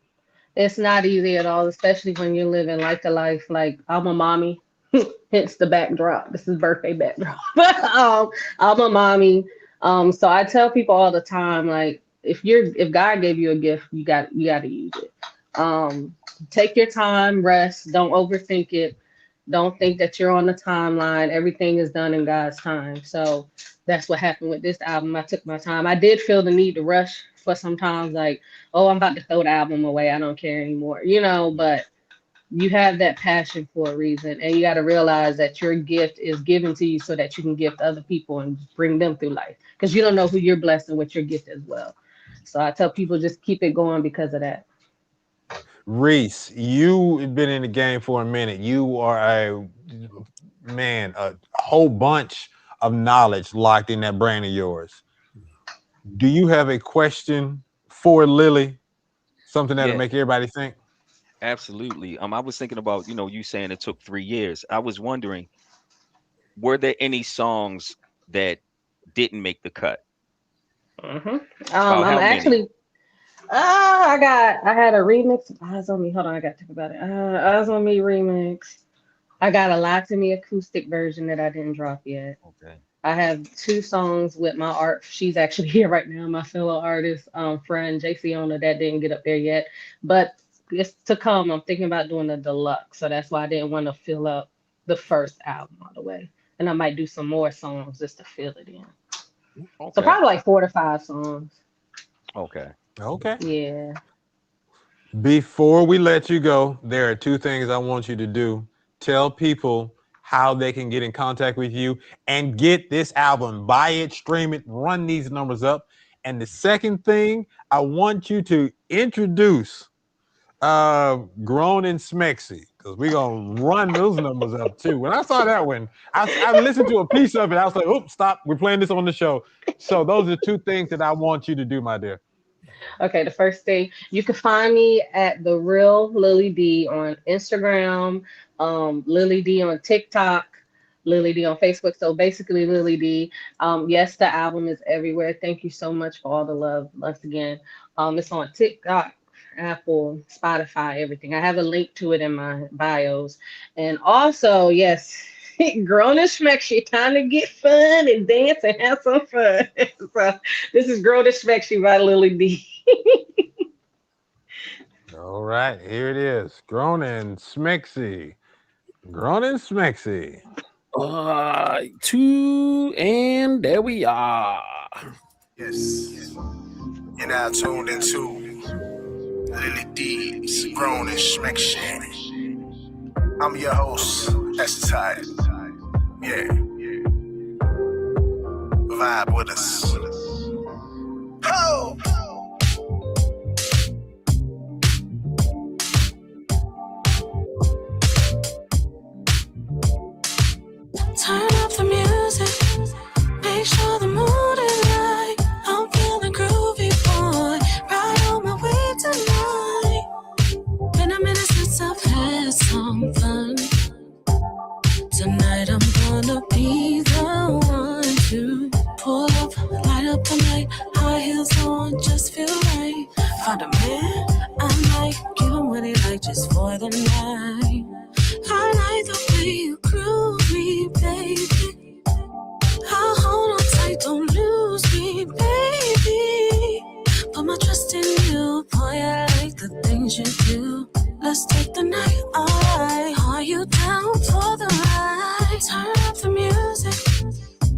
It's not easy at all, especially when you're living like the life. Like I'm a mommy, hence the backdrop. This is birthday backdrop. I'm a mommy. So I tell people all the time, like if God gave you a gift, you got to use it. Take your time, rest, don't overthink it. Don't think that you're on the timeline. Everything is done in God's time. So that's what happened with this album. I took my time. I did feel the need to rush for sometimes like, oh, I'm about to throw the album away. I don't care anymore, but you have that passion for a reason. And you got to realize that your gift is given to you so that you can gift other people and bring them through life. Because you don't know who you're blessing with your gift as well. So I tell people just keep it going because of that. Reese, you've been in the game for a minute. You are a whole bunch of knowledge locked in that brain of yours. Do you have a question for Lily? Something that'll make everybody think? Absolutely. I was thinking about, you saying it took 3 years. I was wondering, were there any songs that didn't make the cut? Mm-hmm. About I'm how many? actually I had a remix of Eyes on Me. Hold on, I gotta think about it. Eyes on Me remix. I got a Lie to Me acoustic version that I didn't drop yet. Okay. I have 2 songs with my art. She's actually here right now, my fellow artist, friend JC Ona, that didn't get up there yet. But it's to come. I'm thinking about doing a deluxe. So that's why I didn't want to fill up the first album all the way. and I might do some more songs just to fill it in. So Okay. probably like 4 to 5 songs. Okay. Okay. Yeah. Before we let you go, there are 2 things I want you to do. Tell people how they can get in contact with you and get this album. Buy it, stream it, run these numbers up. And the second thing, I want you to introduce Grown and Smexy, because we're going to run those numbers up too. When I saw that one, I listened to a piece of it. I was like, oops, stop. We're playing this on the show. So those are 2 things that I want you to do, my dear. Okay, the first thing, you can find me at The Real Lili D on Instagram, Lili D on TikTok, Lili D on Facebook. So basically Lili D. Yes, the album is everywhere. Thank you so much for all the love once again. It's on TikTok, Apple, Spotify, everything. I have a link to it in my bios. And also, yes, Grown and Schmexy, time to get fun and dance and have some fun. So this is Grown and Schmexy by Lili D. All right, here it is. Grown and Smexy. Grown and Smexy. 2, and there we are. Yes. You're now tuned into Lili D's Grown and Schmexy. I'm your host, that's tired. Yeah. Vibe with us. Ho! Turn up the music, make sure the mood is right. I'm feeling groovy, boy, right on my way tonight. Been a minute since I've had some fun. Tonight I'm gonna be the one to pull up, light up the night. High heels on, just feel right. Find a man, I might give him what he like just for the night. I like the way you groove me, baby. I'll hold on tight, don't lose me, baby. Put my trust in you, boy, I like the things you do. Let's take the night, alright. Are you down for the ride? Turn up the music,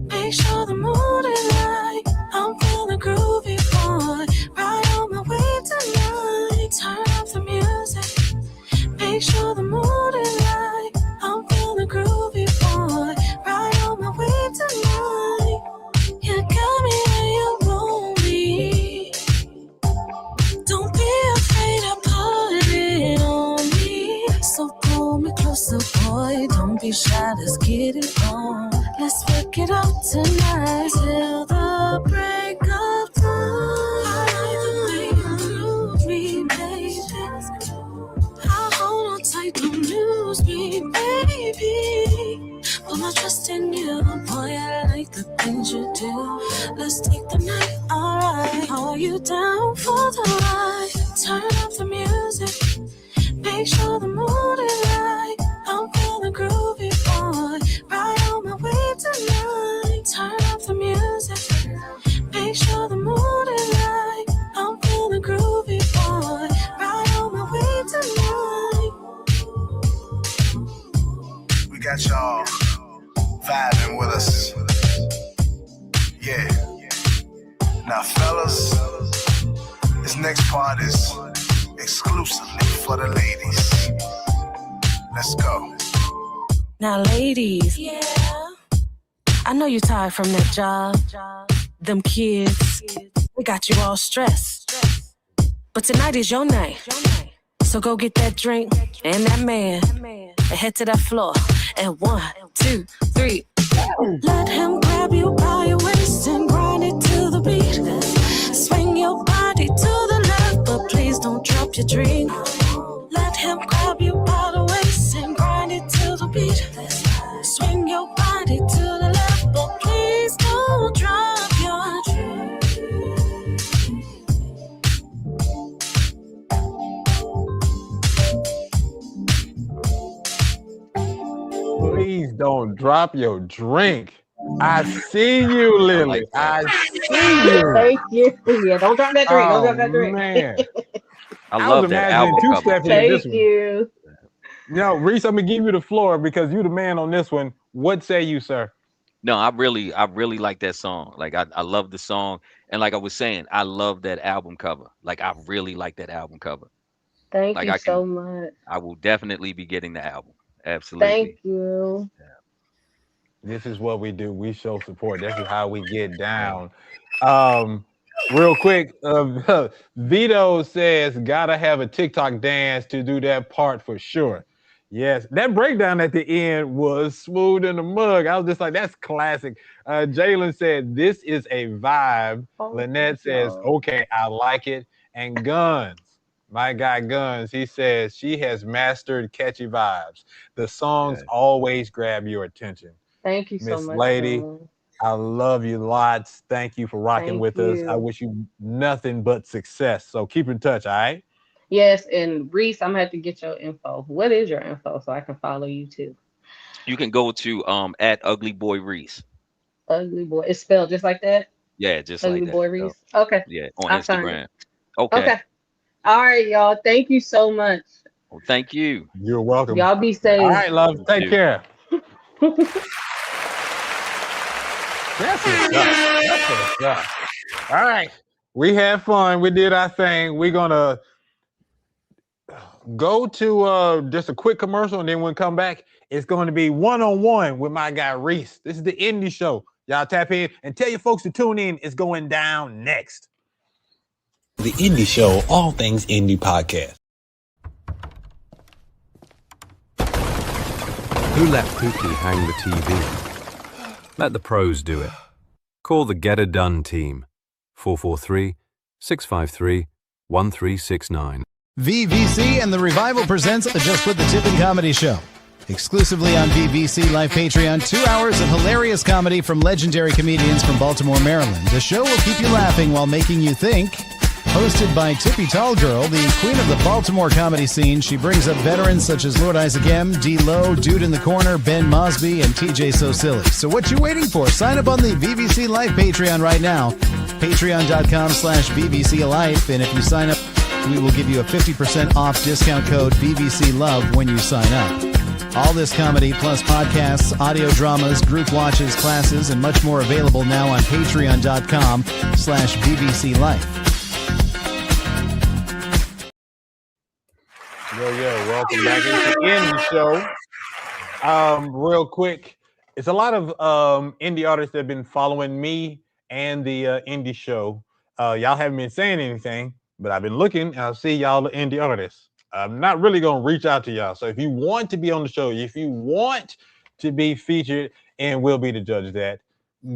make sure the mood is right. I'm feeling groovy, boy, right on my way tonight. Turn up the music, make sure the mood is right. I'm feeling groovy, boy, right on my way tonight. You got me and you want me. Don't be afraid to put it on me. So pull me closer, boy, don't be shy, let's get it on. Let's work it out tonight till the break of dawn. I like the way you groove me, baby. I'll hold on tight, don't lose me, baby. Put my trust in you, boy, I like the things you do. Let's take the night, alright. Are you down for the ride? Turn up the music, make sure the mood is right. I'm feeling groovy, boy, right on my way tonight. Turn up the music, make sure the mood is right. I'm feeling groovy, boy, right on my way tonight. We got y'all vibing with us. Yeah. Now, fellas, this next part is exclusively for the ladies. Let's go. Now, ladies, yeah, I know you're tired from that job. Them kids, they got you all stressed. But tonight is your night. So go get that drink and that man and head to that floor. And 1, 2, 3. Let him grab you by your waist and grind it to the beat. Swing your body to the left, but please don't drop your drink. Let him grab you by the waist and grind it to the beat. Swing your body to the left, but please don't drop your drink. Please don't drop your drink. I see you, Lily. I see you. Thank you. Yeah, don't drop that drink. Don't drop that drink. Man. I love that album cover. Two-stepping in this Thank one. you. No, Reese, I'm gonna give you the floor because you're the man on this one. What say you, sir? No, I really like that song. Like I love the song, and like I was saying, I love that album cover. Like I really like that album cover. Thank Like you so much. I will definitely be getting the album. Thank Absolutely. you. This is what we do. We show support. This is how we get down. Um, real quick, Vito says, gotta have a TikTok dance to do that part for sure. Yes, that breakdown at the end was smooth in the mug. I was just like, that's classic. Jalen said, this is a vibe. Lynette says, okay, I like it. And Guns, my guy Guns, he says, she has mastered catchy vibes. The songs always grab your attention. Thank you so Miss much, Lady, Dylan. I love you lots. Thank you for rocking Thank with us. I you. wish you nothing but success. So keep in touch, all right? Yes, and Reese, I'm gonna have to get your info. What is your info so I can follow you too? You can go to at Ugly Boy Reese. Ugly Boy. It's spelled just like that? Yeah, just Ugly like that. Boy Reese. Okay. Yeah, on I found Instagram. it. Okay. Okay. All right, y'all. Thank you so much. Well, thank you. You're welcome. Y'all be safe. All right, love. Take too. care. That's what's up. That's what's up. All right. We had fun. We did our thing. We're gonna go to just a quick commercial, and then when we come back, it's going to be one-on-one with my guy Reese. This is the Indie Show. Y'all tap in and tell your folks to tune in. It's going down next. The Indie Show, all things indie podcast. Who let Pookie hang the TV? Let the pros do it. Call the Get It Done team. 443-653-1369. VVC and the Revival presents a Just Put the Tip in Comedy show. Exclusively on VVC Live Patreon, 2 hours of hilarious comedy from legendary comedians from Baltimore, Maryland. The show will keep you laughing while making you think. Hosted by Tippy Tall Girl, the queen of the Baltimore comedy scene, she brings up veterans such as Lord Isaac M., D-Lo, Dude in the Corner, Ben Mosby, and TJ So Silly. So what you waiting for? Sign up on the VVC Live Patreon right now. Patreon.com/VVC Life. And if you sign up, we will give you a 50% off discount code VVC Love when you sign up. All this comedy plus podcasts, audio dramas, group watches, classes, and much more available now on patreon.com/VVC Life. Yo, welcome back into the Indie Show. Real quick, it's a lot of indie artists that have been following me and the Indie Show. Y'all haven't been saying anything, but I've been looking and I see y'all the indie artists. I'm not really going to reach out to y'all. So if you want to be on the show, if you want to be featured, and we'll be the judge of that,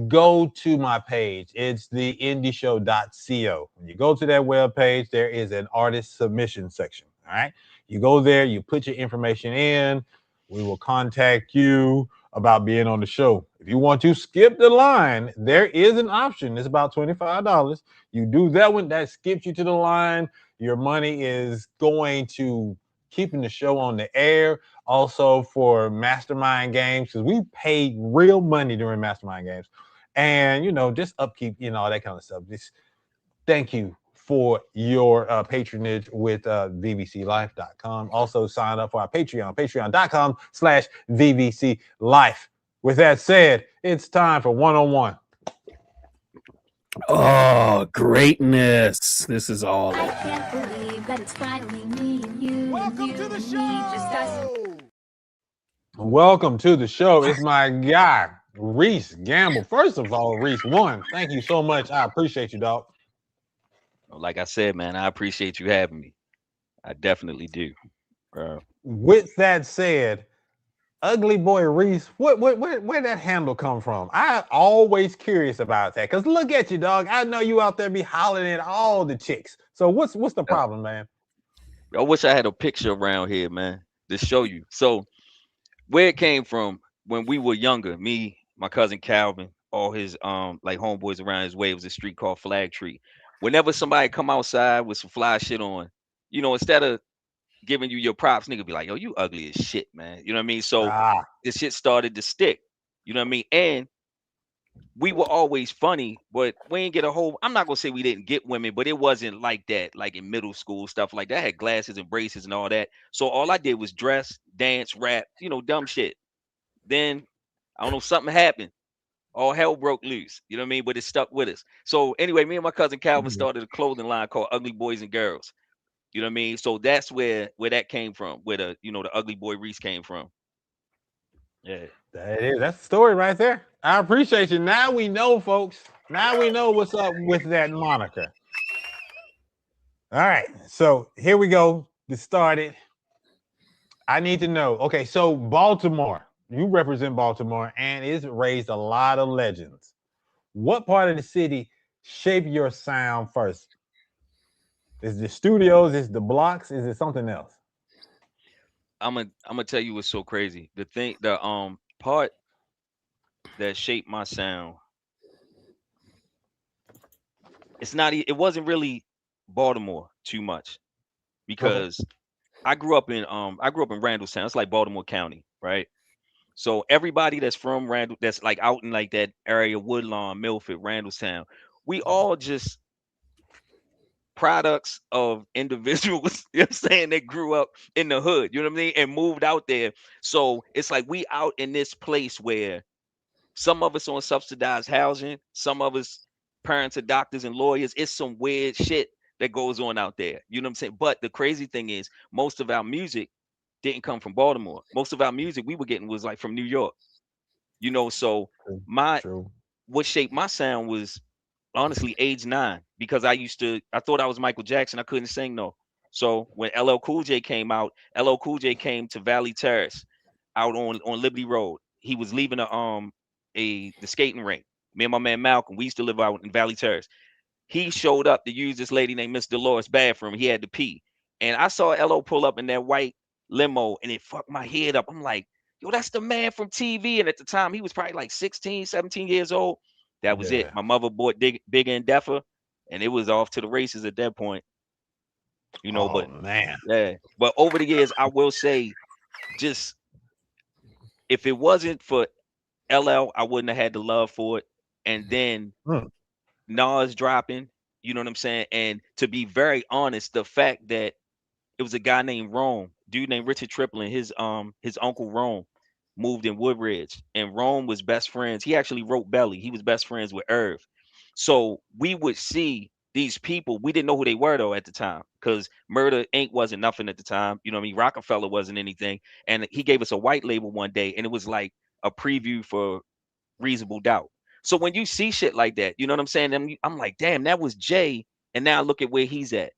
go to my page. It's theindieshow.co. When you go to that webpage, there is an artist submission section. All right. You go there, you put your information in. We will contact you about being on the show. If you want to skip the line, there is an option. It's about $25. You do that one, that skips you to the line. Your money is going to keeping the show on the air. Also for mastermind games, because we paid real money during mastermind games. And, just upkeep, all that kind of stuff. Just thank you for your patronage with vvclife.com. Also sign up for our Patreon, patreon.com/vvclife. With that said, it's time for one-on-one. Oh, greatness. This is all. I can't believe that it's finally me and you. Welcome to the show. Welcome to the show. It's my guy, Reese Gamble. First of all, Reese, thank you so much. I appreciate you, dog. Like I said, man, I appreciate you having me. I definitely do. With that said, Ugly Boy Reese, where that handle come from? I always curious about that. Cause look at you, dog. I know you out there be hollering at all the chicks. So what's the problem, man? I wish I had a picture around here, man, to show you. So where it came from when we were younger, me, my cousin Calvin, all his like homeboys around his way, it was a street called Flag Tree. Whenever somebody come outside with some fly shit on, instead of giving you your props, nigga be like, yo, you ugly as shit, man. You know what I mean? So this shit started to stick. You know what I mean? And we were always funny, but we ain't get a whole, I'm not gonna say we didn't get women, but it wasn't like that, like in middle school, stuff like that. I had glasses and braces and all that. So all I did was dress, dance, rap, dumb shit. Then I don't know, something happened. All hell broke loose. You know what I mean? But it stuck with us. So anyway, me and my cousin Calvin started a clothing line called Ugly Boys and Girls. You know what I mean? So that's where that came from, where the the ugly boy Reese came from. Yeah. That's the story right there. I appreciate you. Now we know, folks. Now we know what's up with that moniker. All right. So here we go. Get started. I need to know. Okay, so Baltimore. You represent Baltimore, and it's raised a lot of legends. What part of the city shaped your sound first? Is it the studios? Is it the blocks? Is it something else? I'm gonna tell you what's so crazy. The part that shaped my sound, it wasn't really Baltimore too much, because I grew up in Randallstown. It's like Baltimore County, right? So everybody that's from Randall, that's like out in like that area, Woodlawn, Milford, Randallstown, we all just products of individuals, you know what I'm saying, that grew up in the hood, you know what I mean, and moved out there. So it's like we out in this place where some of us on subsidized housing, some of us parents are doctors and lawyers. It's some weird shit that goes on out there. You know what I'm saying? But the crazy thing is, most of our music didn't come from Baltimore. Most of our music we were getting was like from New York. So what shaped my sound was honestly age 9, because I thought I was Michael Jackson. I couldn't sing no. So when LL Cool J came out, LL Cool J came to Valley Terrace out on Liberty Road. He was leaving the skating rink. Me and my man Malcolm, we used to live out in Valley Terrace. He showed up to use this lady named Miss Dolores' bathroom. He had to pee. And I saw LO pull up in that white limo, and it fucked my head up. I'm like, yo, that's the man from TV. And at the time, he was probably like 16, 17 years old. That was it. My mother bought Big and Deffer, and it was off to the races at that point. But man. Yeah. But over the years, I will say, just if it wasn't for LL, I wouldn't have had the love for it. And then Nas dropping, you know what I'm saying? And to be very honest, the fact that it was a guy named Rome, dude named Richard Triplin, his uncle Rome moved in Woodridge, and Rome was best friends. He actually wrote Belly. He was best friends with Irv. So we would see these people. We didn't know who they were though at the time, because Murder Inc. wasn't nothing at the time. You know what I mean? Rockefeller wasn't anything. And he gave us a white label one day, and it was like a preview for Reasonable Doubt. So when you see shit like that, you know what I'm saying? I'm like, damn, that was Jay. And now look at where he's at.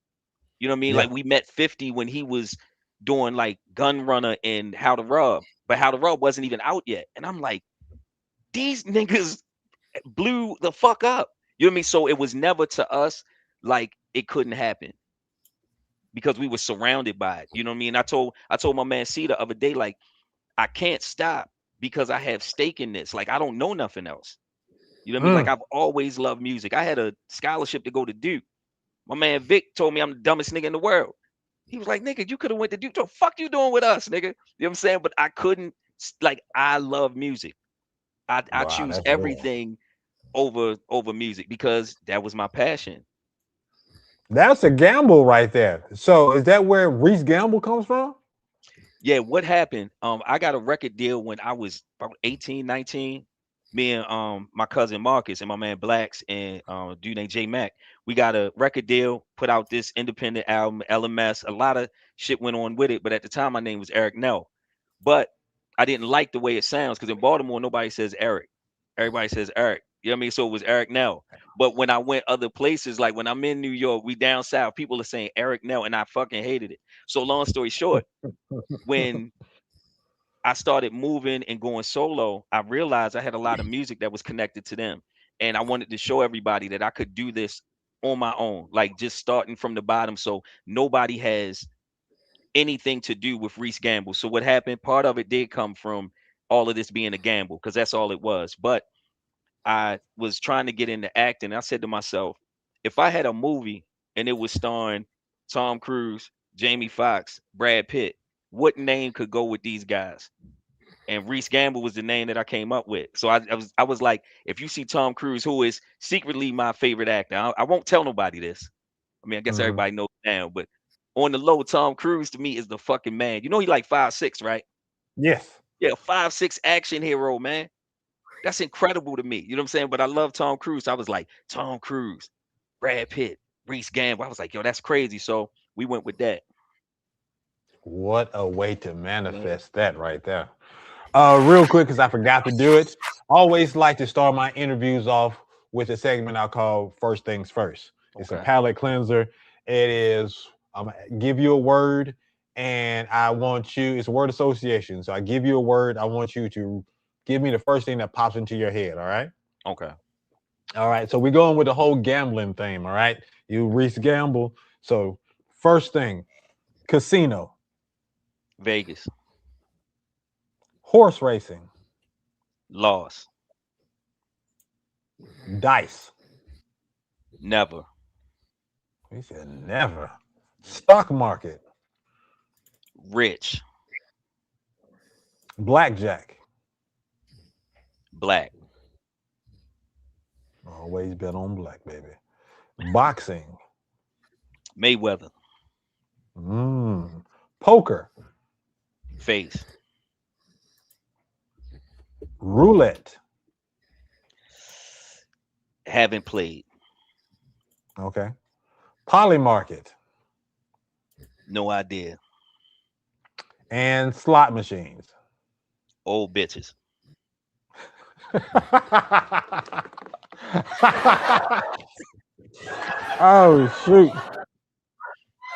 You know what I mean? Yeah. Like we met 50 when he was doing like Gun Runner and How to Rub, but How to Rub wasn't even out yet. And I'm like, these niggas blew the fuck up. You know what I mean? So it was never to us like it couldn't happen, because we were surrounded by it. You know what I mean? I told my man C the other day, like, I can't stop because I have stake in this. Like, I don't know nothing else. You know what I mean? Like, I've always loved music. I had a scholarship to go to Duke. My man Vic told me I'm the dumbest nigga in the world. He was like, nigga, you could have went to Duke. What the fuck you doing with us, nigga? You know what I'm saying? But I couldn't, like, I love music. I choose everything over music because that was my passion. That's a gamble right there. So is that where Reese Gamble comes from? Yeah, what happened? I got a record deal when I was about 18, 19. Me and my cousin Marcus and my man Blacks and dude named J Mac, we got a record deal, put out this independent album, LMS. A lot of shit went on with it, but at the time my name was Eric Nell. But I didn't like the way it sounds, because in Baltimore nobody says Eric. Everybody says Eric. You know what I mean? So it was Eric Nell. But when I went other places, like when I'm in New York, we down south, people are saying Eric Nell, and I fucking hated it. So long story short, when I started moving and going solo, I realized I had a lot of music that was connected to them. And I wanted to show everybody that I could do this on my own, like just starting from the bottom. So nobody has anything to do with Reese Gamble. So what happened, part of it did come from all of this being a gamble, because that's all it was. But I was trying to get into acting. I said to myself, if I had a movie and it was starring Tom Cruise, Jamie Foxx, Brad Pitt, what name could go with these guys? And Reese Gamble was the name that I came up with. So I was like, if you see Tom Cruise, who is secretly my favorite actor, I won't tell nobody this. I mean, I guess everybody knows now, but on the low, Tom Cruise to me is the fucking man. You know, he like 5'6", right? Yes. Yeah, 5'6" action hero, man. That's incredible to me. You know what I'm saying? But I love Tom Cruise. I was like, Tom Cruise, Brad Pitt, Reese Gamble. I was like, yo, that's crazy. So we went with that. What a way to manifest that right there. Real quick, because I forgot to do it. Always like to start my interviews off with a segment I call First Things First. It's a Okay. palate cleanser. It is, I'm going to give you a word, and I want you, it's a word association. So I give you a word. I want you to give me the first thing that pops into your head. All right. Okay. All right. So we're going with the whole gambling theme. All right. You Reese Gamble. So first thing, casino, Vegas. horse racing, Lost. dice. Never. He said never. Stock market, Rich. blackjack. Black. Always bet on black, baby. Boxing. Mayweather. Poker. Face. Roulette. Haven't played. Okay. Poly market. No idea. And slot machines. Old bitches. Oh shoot.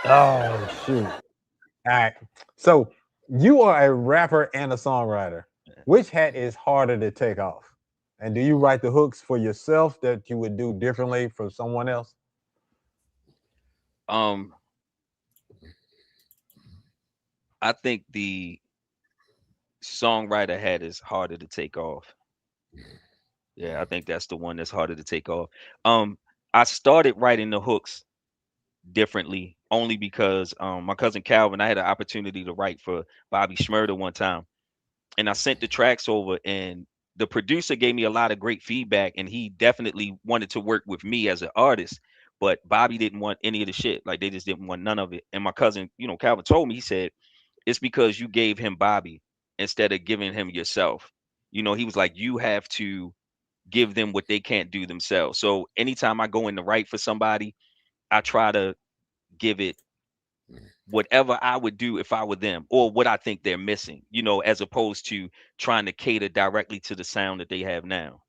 Oh shoot. All right. So you are a rapper and a songwriter. Which hat is harder to take off? And do you write the hooks for yourself that you would do differently for someone else? I think the songwriter hat is harder to take off. Yeah, I think that's the one that's harder to take off. I started writing the hooks differently only because my cousin Calvin, I had an opportunity to write for Bobby Schmurda one time, and I sent the tracks over, and the producer gave me a lot of great feedback, and he definitely wanted to work with me as an artist, but Bobby didn't want any of the shit. Like, they just didn't want none of it. And my cousin, Calvin told me, he said, it's because you gave him Bobby instead of giving him yourself. He was like, you have to give them what they can't do themselves. So anytime I go in to write for somebody, I try to give it whatever I would do if I were them, or what I think they're missing, as opposed to trying to cater directly to the sound that they have now.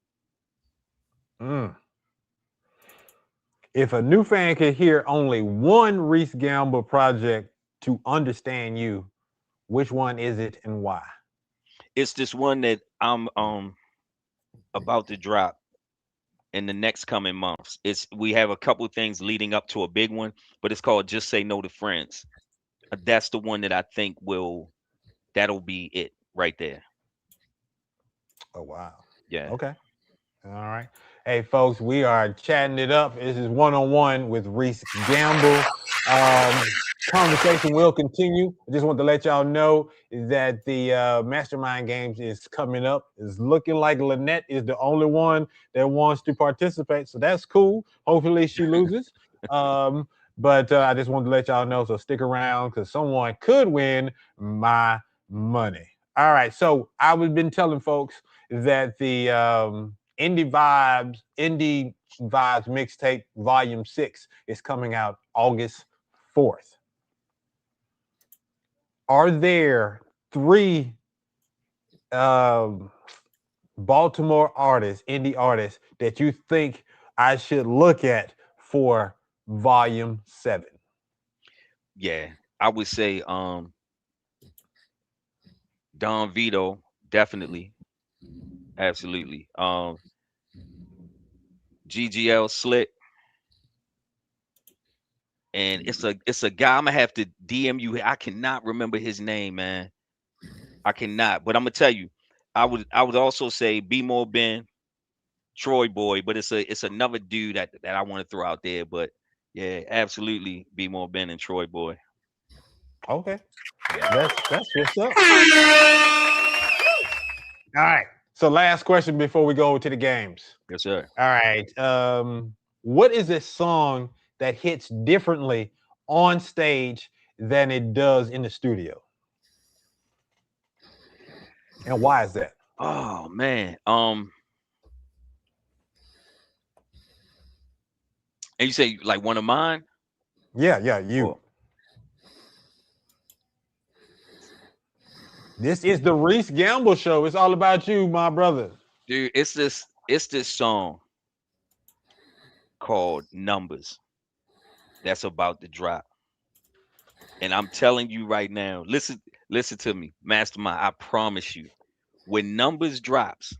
If a new fan could hear only one Reese Gamble project to understand you, which one is it and why? It's this one that I'm about to drop in the next coming months. We have a couple of things leading up to a big one, but it's called Just Say No to Friends. That's the one that I think that'll be it right there. Oh wow. Yeah. Okay. All right. Hey folks, we are chatting it up. This is one-on-one with Reese Gamble. Conversation will continue. I just want to let y'all know that the Mastermind Games is coming up. It's looking like Lynette is the only one that wants to participate, so that's cool. Hopefully she loses. But I just wanted to let y'all know, so stick around because someone could win my money. All right, so I've been telling folks that the Indie Vibes mixtape volume 6 is coming out August 4th. Are there 3 Baltimore artists, indie artists, that you think I should look at for volume 7? Yeah, I would say Don Vito, definitely. Absolutely. GGL Slick. And it's a guy. I'm gonna have to DM you. I cannot remember his name, man. I cannot. But I'm gonna tell you, I would also say Be More Ben, Troy Boy, but it's another dude that I want to throw out there. But yeah, absolutely Be More Ben and Troy Boy. Okay. That's what's up. All right. So last question before we go to the games. Yes, sir. All right. What is a song that hits differently on stage than it does in the studio? And why is that? Oh man. And you say like one of mine? Yeah, you. Or- This is the Reese Gamble Show. It's all about you, my brother. Dude, it's this song called Numbers that's about to drop. And I'm telling you right now, listen to me, Mastermind. I promise you, when Numbers drops,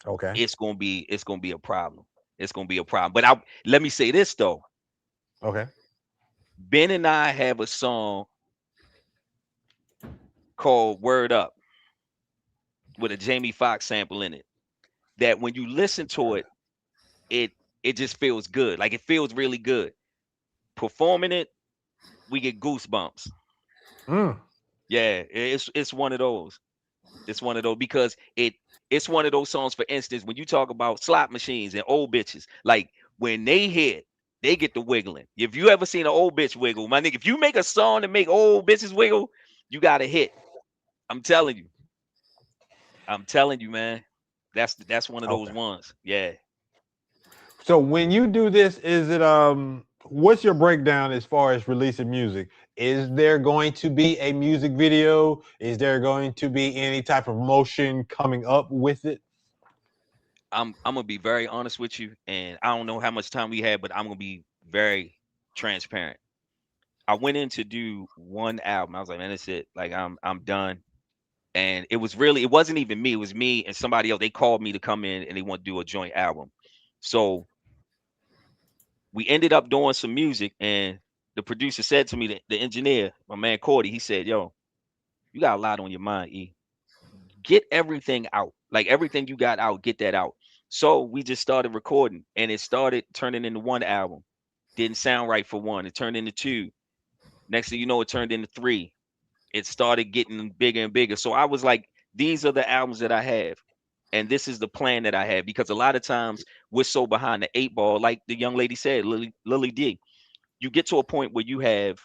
Okay. it's gonna be a problem. It's gonna be a problem. But let me say this though. Okay. Ben and I have a song called Word Up with a Jamie Foxx sample in it. That when you listen to it, it just feels good. Like it feels really good. Performing it, we get goosebumps. Yeah, it's one of those. It's one of those because it's one of those songs. For instance, when you talk about slot machines and old bitches, like when they hit, they get the wiggling. If you ever seen an old bitch wiggle, my nigga, if you make a song to make old bitches wiggle, you got to hit. I'm telling you. I'm telling you, man. That's one of those ones. Yeah. So when you do this, is it what's your breakdown as far as releasing music? Is there going to be a music video? Is there going to be any type of motion coming up with it? I'm gonna be very honest with you, and I don't know how much time we had, but I'm gonna be very transparent. I went in to do one album. I was like, man, that's it. Like I'm done. And it wasn't even me. It was me and somebody else. They called me to come in and they want to do a joint album. So we ended up doing some music, and the producer said to me, the engineer, my man Cordy, he said, yo, you got a lot on your mind, E. Get everything out. Like everything you got out, get that out. So we just started recording, and it started turning into one album. Didn't sound right for one. It turned into two. Next thing you know, it turned into three. It started getting bigger and bigger. So I was like, these are the albums that I have. And this is the plan that I have. Because a lot of times we're so behind the eight ball, like the young lady said, Lili D. You get to a point where you have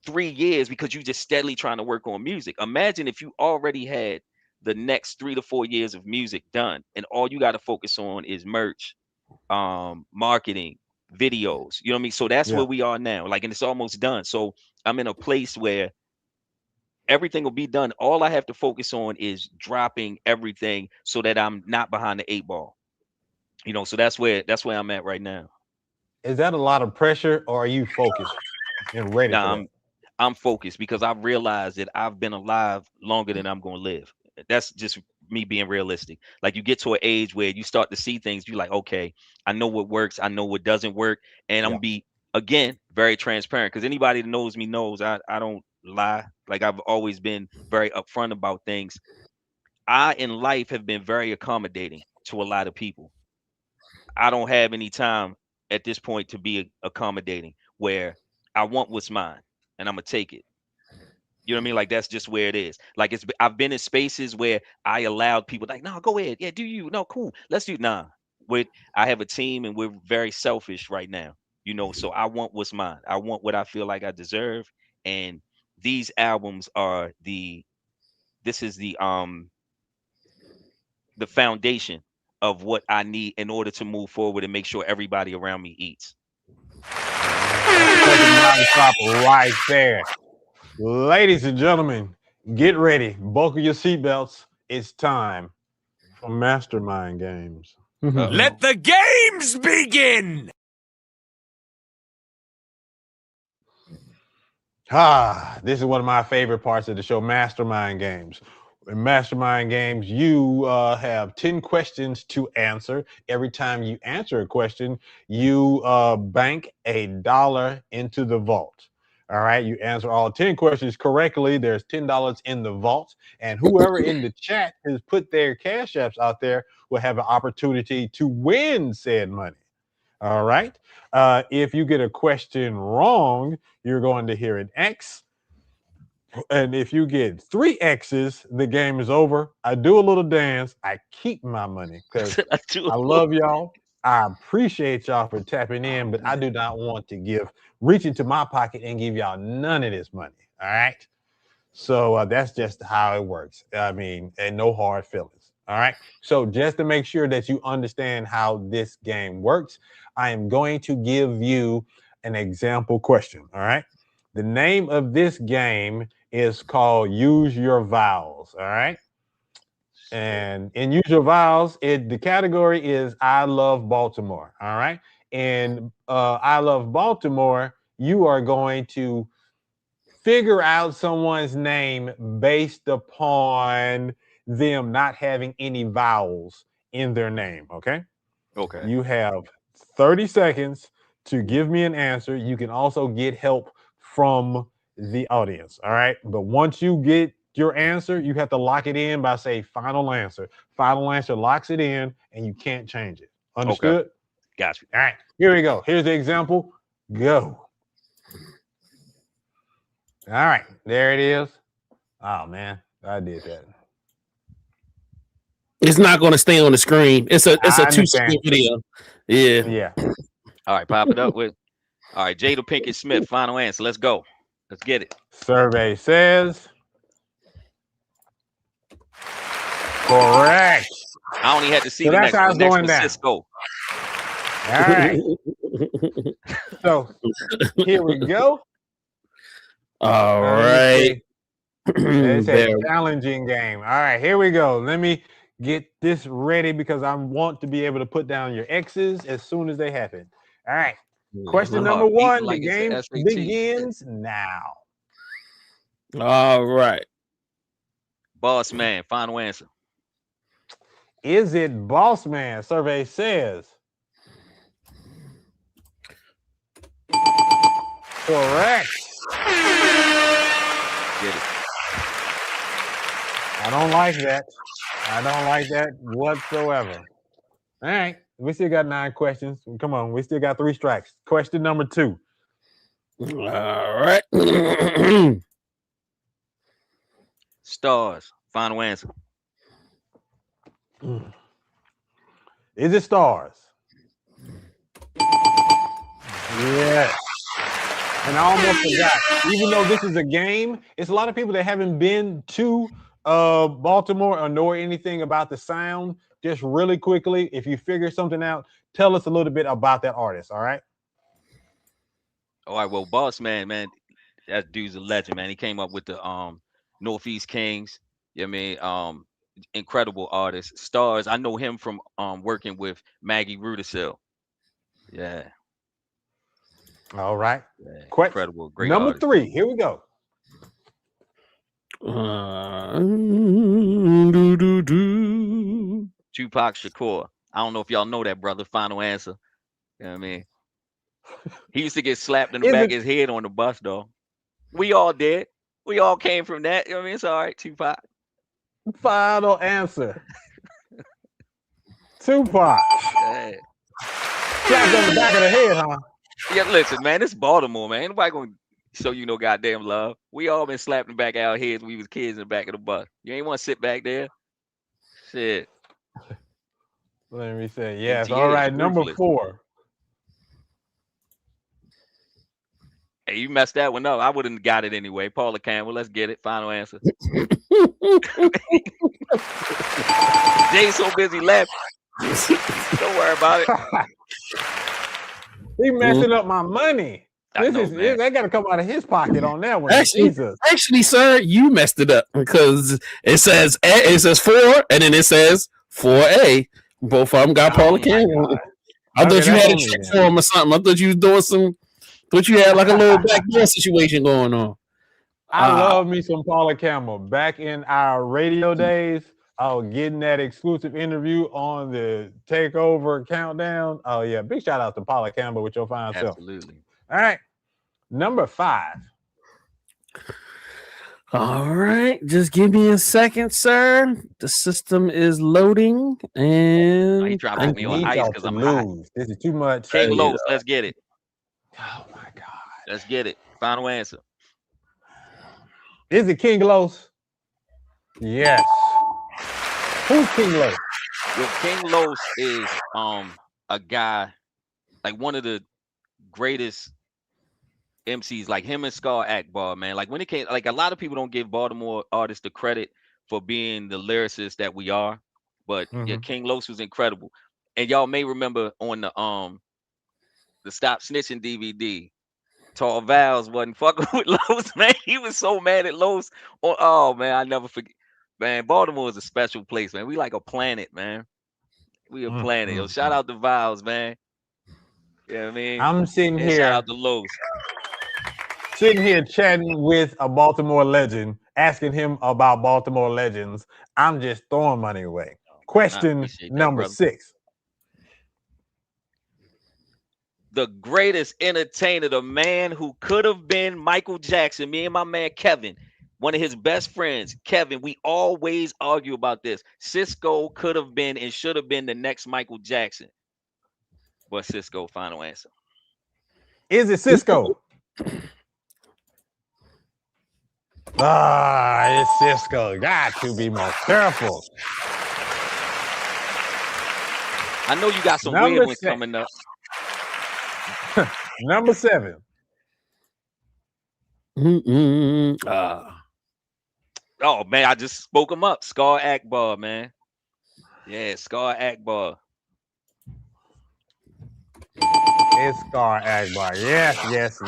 3 years because you just steadily trying to work on music. Imagine if you already had the next 3 to 4 years of music done, and all you got to focus on is merch, marketing, videos. You know what I mean? So that's where we are now. Like, and it's almost done. So I'm in a place where everything will be done. All I have to focus on is dropping everything so that I'm not behind the eight ball. You know, so that's where I'm at right now. Is that a lot of pressure, or are you focused and ready for that? I'm focused because I've realized that I've been alive longer than I'm going to live. That's just me being realistic. Like you get to an age where you start to see things, you're like, okay, I know what works, I know what doesn't work, and I'm gonna be again very transparent because anybody that knows me knows I don't lie. Like I've always been very upfront about things. I in life have been very accommodating to a lot of people. I don't have any time at this point to be accommodating where I want what's mine and I'm gonna take it. You know what I mean? Like that's just where it is. Like I've been in spaces where I allowed people like, no, go ahead. Yeah, do you? No, cool. Let's do I have a team and we're very selfish right now. You know, so I want what's mine. I want what I feel like I deserve. And these albums are this is the foundation of what I need in order to move forward and make sure everybody around me eats. Right there. Ladies and gentlemen, get ready. Buckle your seatbelts. It's time for Mastermind Games. Let the games begin! This is one of my favorite parts of the show, Mastermind Games. In Mastermind Games, you have 10 questions to answer. Every time you answer a question, you bank $1 into the vault. All right, you answer all 10 questions correctly. There's $10 in the vault, and whoever in the chat has put their cash apps out there will have an opportunity to win said money. All right. If you get a question wrong, you're going to hear an X. And if you get 3 X's, the game is over. I do a little dance. I keep my money because I love y'all. I appreciate y'all for tapping in, but I do not want to reach into my pocket and give y'all none of this money. All right. So that's just how it works. I mean, and no hard feelings. All right. So just to make sure that you understand how this game works, I am going to give you an example question. All right. The name of this game is called Use Your Vowels. All right. And in Use Your Vowels, the category is I Love Baltimore. All right. And I Love Baltimore, you are going to figure out someone's name based upon them not having any vowels in their name. Okay. Okay. You have 30 seconds to give me an answer. You can also get help from the audience. All right. But once you get your answer, you have to lock it in by say final answer. Final answer locks it in and you can't change it. Understood? Okay. Got you. All right. Here we go. Here's the example. Go. All right. There it is. Oh, man. I did that. It's not going to stay on the screen. It's a 2-second video. Yeah. Yeah. All right, pop it up with. All right, Jada Pinkett Smith. Final answer. Let's go. Let's get it. Survey says correct. I only had to see So the that's how it's next going down. Cisco. All right. So here we go. All right. It's a challenging game. All right, here we go. Let me get this ready because I want to be able to put down your X's as soon as they happen. All right. Question number one. The game begins now. All right. Boss man. Final answer. Is it Boss Man? Survey says correct. Get it. I don't like that. I don't like that whatsoever. All right. We still got 9 questions. Come on. We still got 3 strikes. Question number 2. All right. Stars. Final answer. Is it Stars? Yes. And I almost forgot. Even though this is a game, it's a lot of people that haven't been to Baltimore or know anything about the sound. Just really quickly, if you figure something out, tell us a little bit about that artist. All right. All right. Well, Boss Man, that dude's a legend, man. He came up with the Northeast Kings. You know what I mean? Incredible artist. Stars. I know him from working with Maggie Rudisill. Yeah. All right. Yeah, Quite incredible. Great number artist. 3. Here we go. Tupac Shakur. I don't know if y'all know that, brother. Final answer. You know what I mean? He used to get slapped in the back of his head on the bus, though. We all did. We all came from that. You know what I mean? It's all right, Tupac. Final answer. Tupac. Yeah. Slapped on the back of the head, huh? Yeah, listen, man, it's Baltimore, man. Ain't nobody gonna show you no goddamn love. We all been slapped in the back of our heads when we was kids in the back of the bus. You ain't want to sit back there. Shit. Let me say yes. MTA All right, is number ruthless. 4. Hey, you messed that one up. I wouldn't have got it anyway. Paula Campbell, let's get it. Final answer. Jay's so busy laughing. Don't worry about it. He messing up my money. I know, man. That got to come out of his pocket on that one. Actually, sir, you messed it up because it says 4 and then it says 4A. Both of them got Paula Campbell. I thought you had a trick for him or something. I thought you was doing some. Thought you had like a little backdoor situation going on. I love me some Paula Campbell. Back in our radio days, I was getting that exclusive interview on the Takeover Countdown. Oh, yeah. Big shout out to Paula Campbell with your fine self. Absolutely. All right. Number 5. All right. Just give me a second, sir. The system is loading. And He dropping me on ice because I'm hot. This is too much. King Los, let's get it. Oh, my God. Let's get it. Final answer. Is it King Los? Yes. Who's King Los? Well, King Los is a guy, like one of the greatest MCs, like him and Scar Akbar, man. Like when it came, like a lot of people don't give Baltimore artists the credit for being the lyricists that we are, But yeah, King Los was incredible. And y'all may remember on the Stop Snitching DVD, Tall Vowels wasn't fucking with Los, man. He was so mad at Los. Oh man, I never forget. Man, Baltimore is a special place, man. We like a planet, man. We a planet. Yo, shout out to Vowels, man. You know what I mean? I'm sitting and here. Shout out to Los. Sitting here chatting with a Baltimore legend, asking him about Baltimore legends. I'm just throwing money away. Question number 6. The greatest entertainer, the man who could have been Michael Jackson, me and my man Kevin, one of his best friends, Kevin, we always argue about this. Cisco could have been and should have been the next Michael Jackson. But Cisco, final answer. Is it Cisco? It's Cisco. Got to be more careful. I know you got some weird ones coming up. Number 7. Oh man, I just spoke him up. Scar Akbar, man. Yeah, Scar Akbar. It's Scar Akbar. Yes.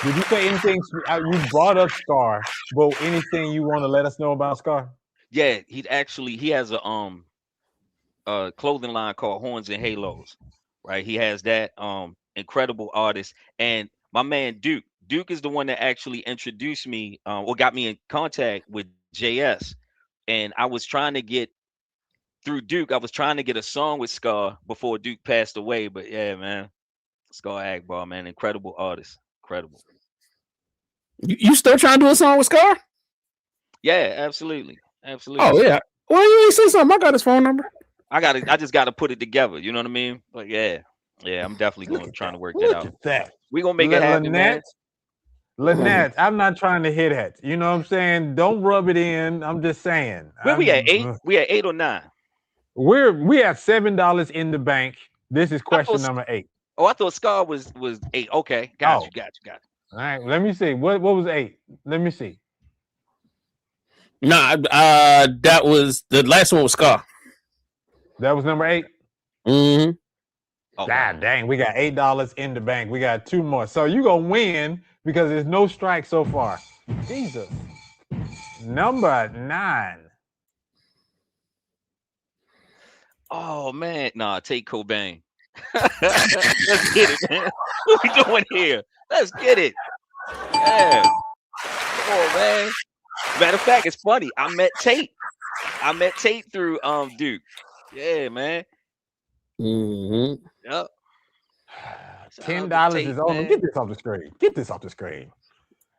Did you say anything? You brought up Scar, but anything you want to let us know about Scar? Yeah, he has a clothing line called Horns and Halos, right? He has that incredible artist, and my man Duke is the one that actually introduced me or got me in contact with JS, and I was trying to get through Duke. I was trying to get a song with Scar before Duke passed away, but yeah, man, Scar Akbar, man, incredible artist, incredible. You still trying to do a song with Scar? Yeah, absolutely. Oh yeah. Well, you ain't say something. I got his phone number. I just got to put it together. You know what I mean? But yeah, I'm definitely going to try to work that out. We're gonna make it happen, man. Lynette, I'm not trying to hit it. You know what I'm saying? Don't rub it in. I'm just saying. Where we at 8? We at 8 or 9? We at $7 in the bank. This is question number 8. Oh, I thought Scar was 8. Okay, got you. All right, let me see. What was 8? Let me see. Nah, that was the last one was Scar. That was number 8. Mm-hmm. Oh, God dang, we got $8 in the bank. We got 2 more. So you gonna win because there's no strike so far. Jesus. Number 9. Oh man, nah, take Cobain. Let's get it, man. What we doing here? Let's get it. Yeah. Come on, man. Matter of fact, it's funny. I met Tate through Duke. Yeah, man. Mm-hmm. Yep. $10 is over. Get this off the screen.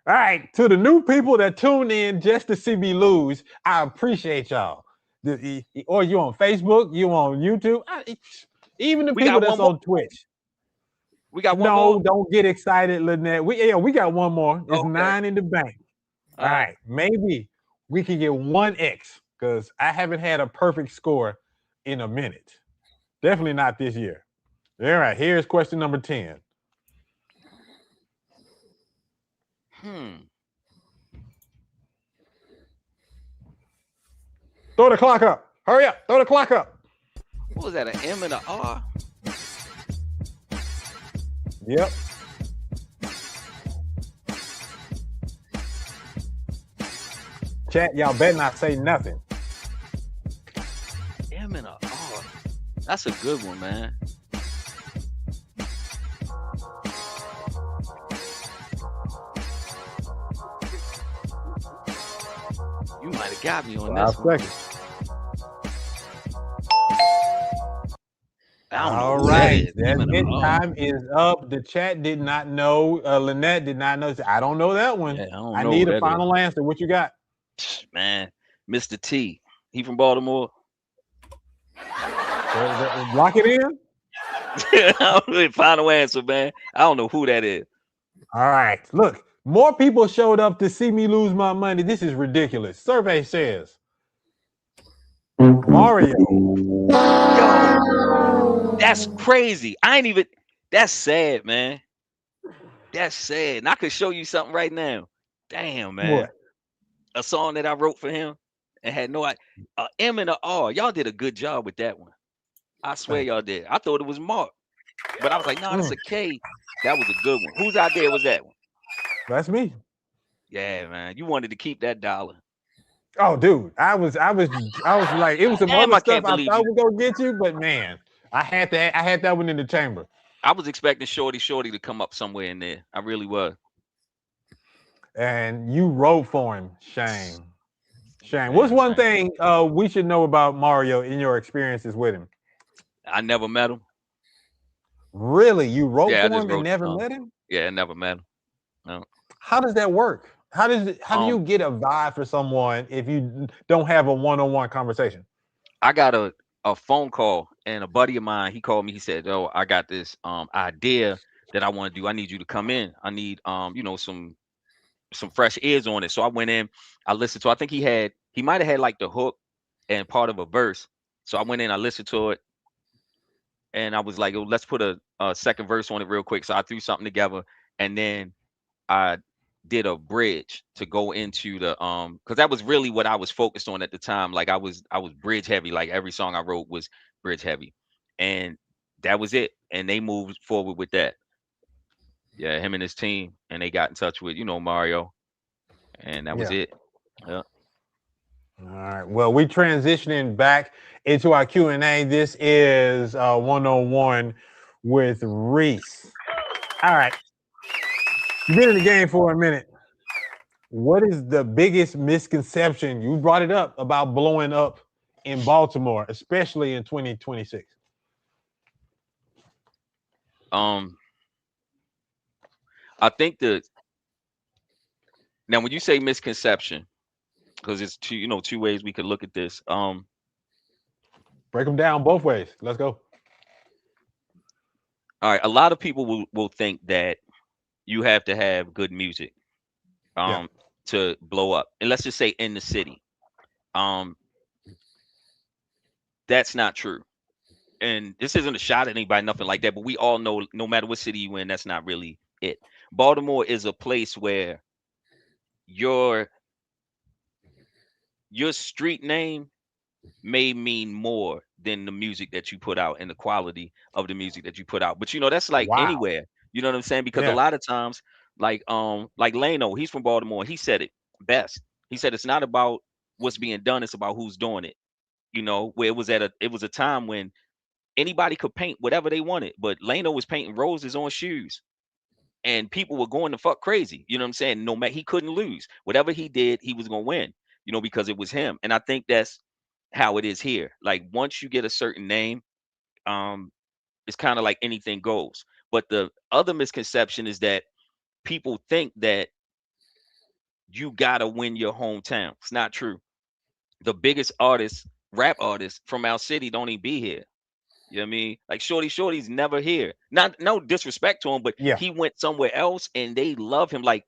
All right. To the new people that tune in just to see me lose, I appreciate y'all. Or you on Facebook, you on YouTube, even the people that's on Twitch. We got one more. Don't get excited, Lynette. We got one more. It's 9 in the bank. All right. Maybe we can get 1x because I haven't had a perfect score in a minute. Definitely not this year. All right. Here's question number 10. Throw the clock up. Hurry up. Throw the clock up. What was that, an M and an R? Yep. Chat, y'all better not say nothing. M and an R. That's a good one, man. You might have got me on this one. All right. That time is up. The chat did not know. Lynette did not know. I don't know that one. Yeah, I need a final answer. What you got? Man, Mr. T. He from Baltimore. Lock it in. Final answer, man. I don't know who that is. All right. Look, more people showed up to see me lose my money. This is ridiculous. Survey says Mario. Yo, that's crazy. That's sad, man. That's sad. And I could show you something right now. Damn, man. What? A song that I wrote for him. and had no M and a R. Y'all did a good job with that one. I swear y'all did. I thought it was Mark, but I was like, no, that's a K. That was a good one. Whose idea was that one? That's me. Yeah, man. You wanted to keep that dollar. Oh, dude, I was like, it was some Damn, other I stuff can't I believe thought you. was gonna get you, but man, I had that one in the chamber. I was expecting Shorty to come up somewhere in there. I really was. And you wrote for him. Shame. Man, What's one shame. thing we should know about Mario in your experiences with him? I never met him. Really? You wrote Yeah, I for just him and wrote the never song. met him? Yeah, I never met him. No. How does that work? How do you get a vibe for someone if you don't have a one-on-one conversation? I got a phone call, and a buddy of mine, he called me. He said, "Oh, I got this idea that I want to do. I need you to come in. I need some fresh ears on it." So I went in, I listened to, I think he might have had like the hook and part of a verse. So I went in, I listened to it, and I was like, oh, let's put a second verse on it real quick. So I threw something together, and then I did a bridge to go into the because that was really what I was focused on at the time. Like I was bridge heavy. Like every song I wrote was bridge heavy, and that was it. And they moved forward with that. Yeah, him and his team, and they got in touch with Mario, and that was Yeah. it. Yeah. All right. Well, we transitioning back into our Q&A. This is 101 with Reese. All right. You've been in the game for a minute. What is the biggest misconception, you brought it up, about blowing up in Baltimore, especially in 2026? I think that now when you say misconception, because it's two ways we could look at this. Break them down both ways. Let's go. All right, a lot of people will think that you have to have good music to blow up, and let's just say in the city. That's not true. And this isn't a shot at anybody, nothing like that, but we all know no matter what city you in, that's not really it. Baltimore is a place where your street name may mean more than the music that you put out and the quality of the music that you put out. But that's like anywhere. You know what I'm saying? Because a lot of times, like Lano, he's from Baltimore. He said it best. He said it's not about what's being done, it's about who's doing it. Where it was a time when anybody could paint whatever they wanted, but Lano was painting roses on shoes. And people were going to fuck crazy. You know what I'm saying? No matter, he couldn't lose. Whatever he did, he was gonna win, because it was him. And I think that's how it is here. Like once you get a certain name, it's kind of like anything goes. But the other misconception is that people think that you gotta win your hometown. It's not true. The biggest artists, rap artists from our city don't even be here. You know what I mean? Like Shorty's never here. Not no disrespect to him, but he went somewhere else and they love him. Like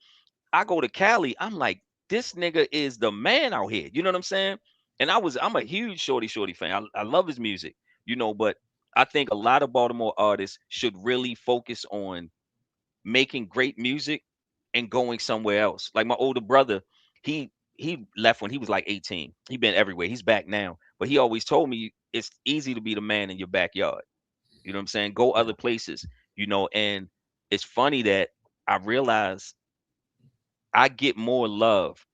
I go to Cali, I'm like, this nigga is the man out here. You know what I'm saying? And I'm a huge Shorty fan. I love his music, but I think a lot of Baltimore artists should really focus on making great music and going somewhere else. Like my older brother, he left when he was like 18. He been everywhere. He's back now. But he always told me it's easy to be the man in your backyard. You know what I'm saying? Go other places, and it's funny that I realize I get more love.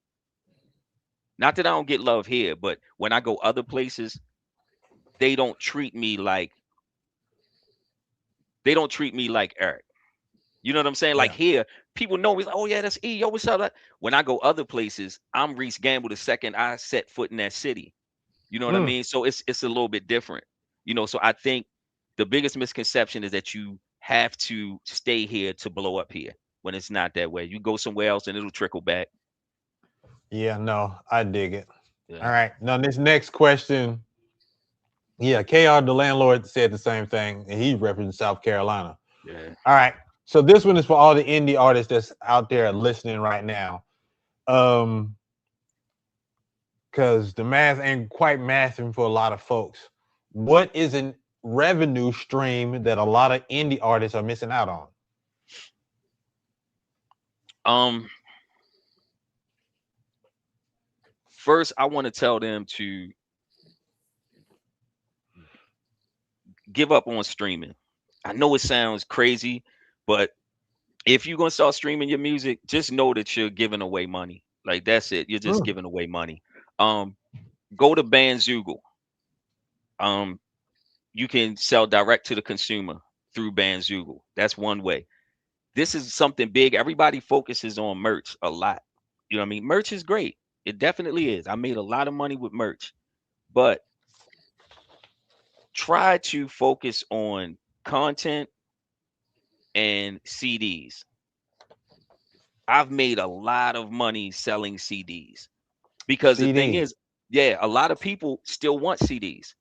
Not that I don't get love here, but when I go other places, they don't treat me like Eric. You know what I'm saying? Like here, people know me. Like, oh yeah, that's E. Yo, what's up? When I go other places, I'm Reese Gamble the second I set foot in that city. You know what I mean? So it's a little bit different. So I think the biggest misconception is that you have to stay here to blow up here when it's not that way. You go somewhere else and it'll trickle back. Yeah, no, I dig it. Yeah. All right. Now this next question. Yeah, KR the landlord said the same thing, and he represents South Carolina. Yeah. All right. So this one is for all the indie artists that's out there listening right now. Because the math ain't quite mathing for a lot of folks. What is a revenue stream that a lot of indie artists are missing out on? first I want to tell them to give up on streaming. I know it sounds crazy, but if you're gonna start streaming your music, just know that you're giving away money. Like that's it. You're just giving away money. Um, go to Bandzoogle. Um, you can sell direct to the consumer through Bandzoogle. That's one way. This is something big. Everybody focuses on merch a lot. You know what I mean? Merch is great. It definitely is. I made a lot of money with merch, but try to focus on content and CDs. I've made a lot of money selling CDs because the thing CD. is, yeah, a lot of people still want CDs.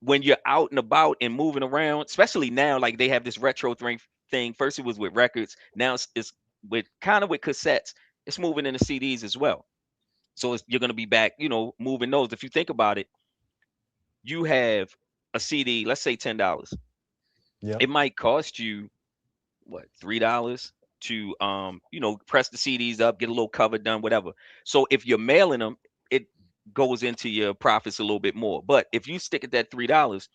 When you're out and about and moving around, especially now, like they have this retro thing. First it was with records, now it's with kind of with cassettes. It's moving into CDs as well. So you're gonna be back, moving those. If you think about it, you have a CD, let's say $10. Yep. It might cost you what, $3 to press the CDs up, get a little cover done, whatever. So if you're mailing them, it goes into your profits a little bit more. But if you stick at that $3,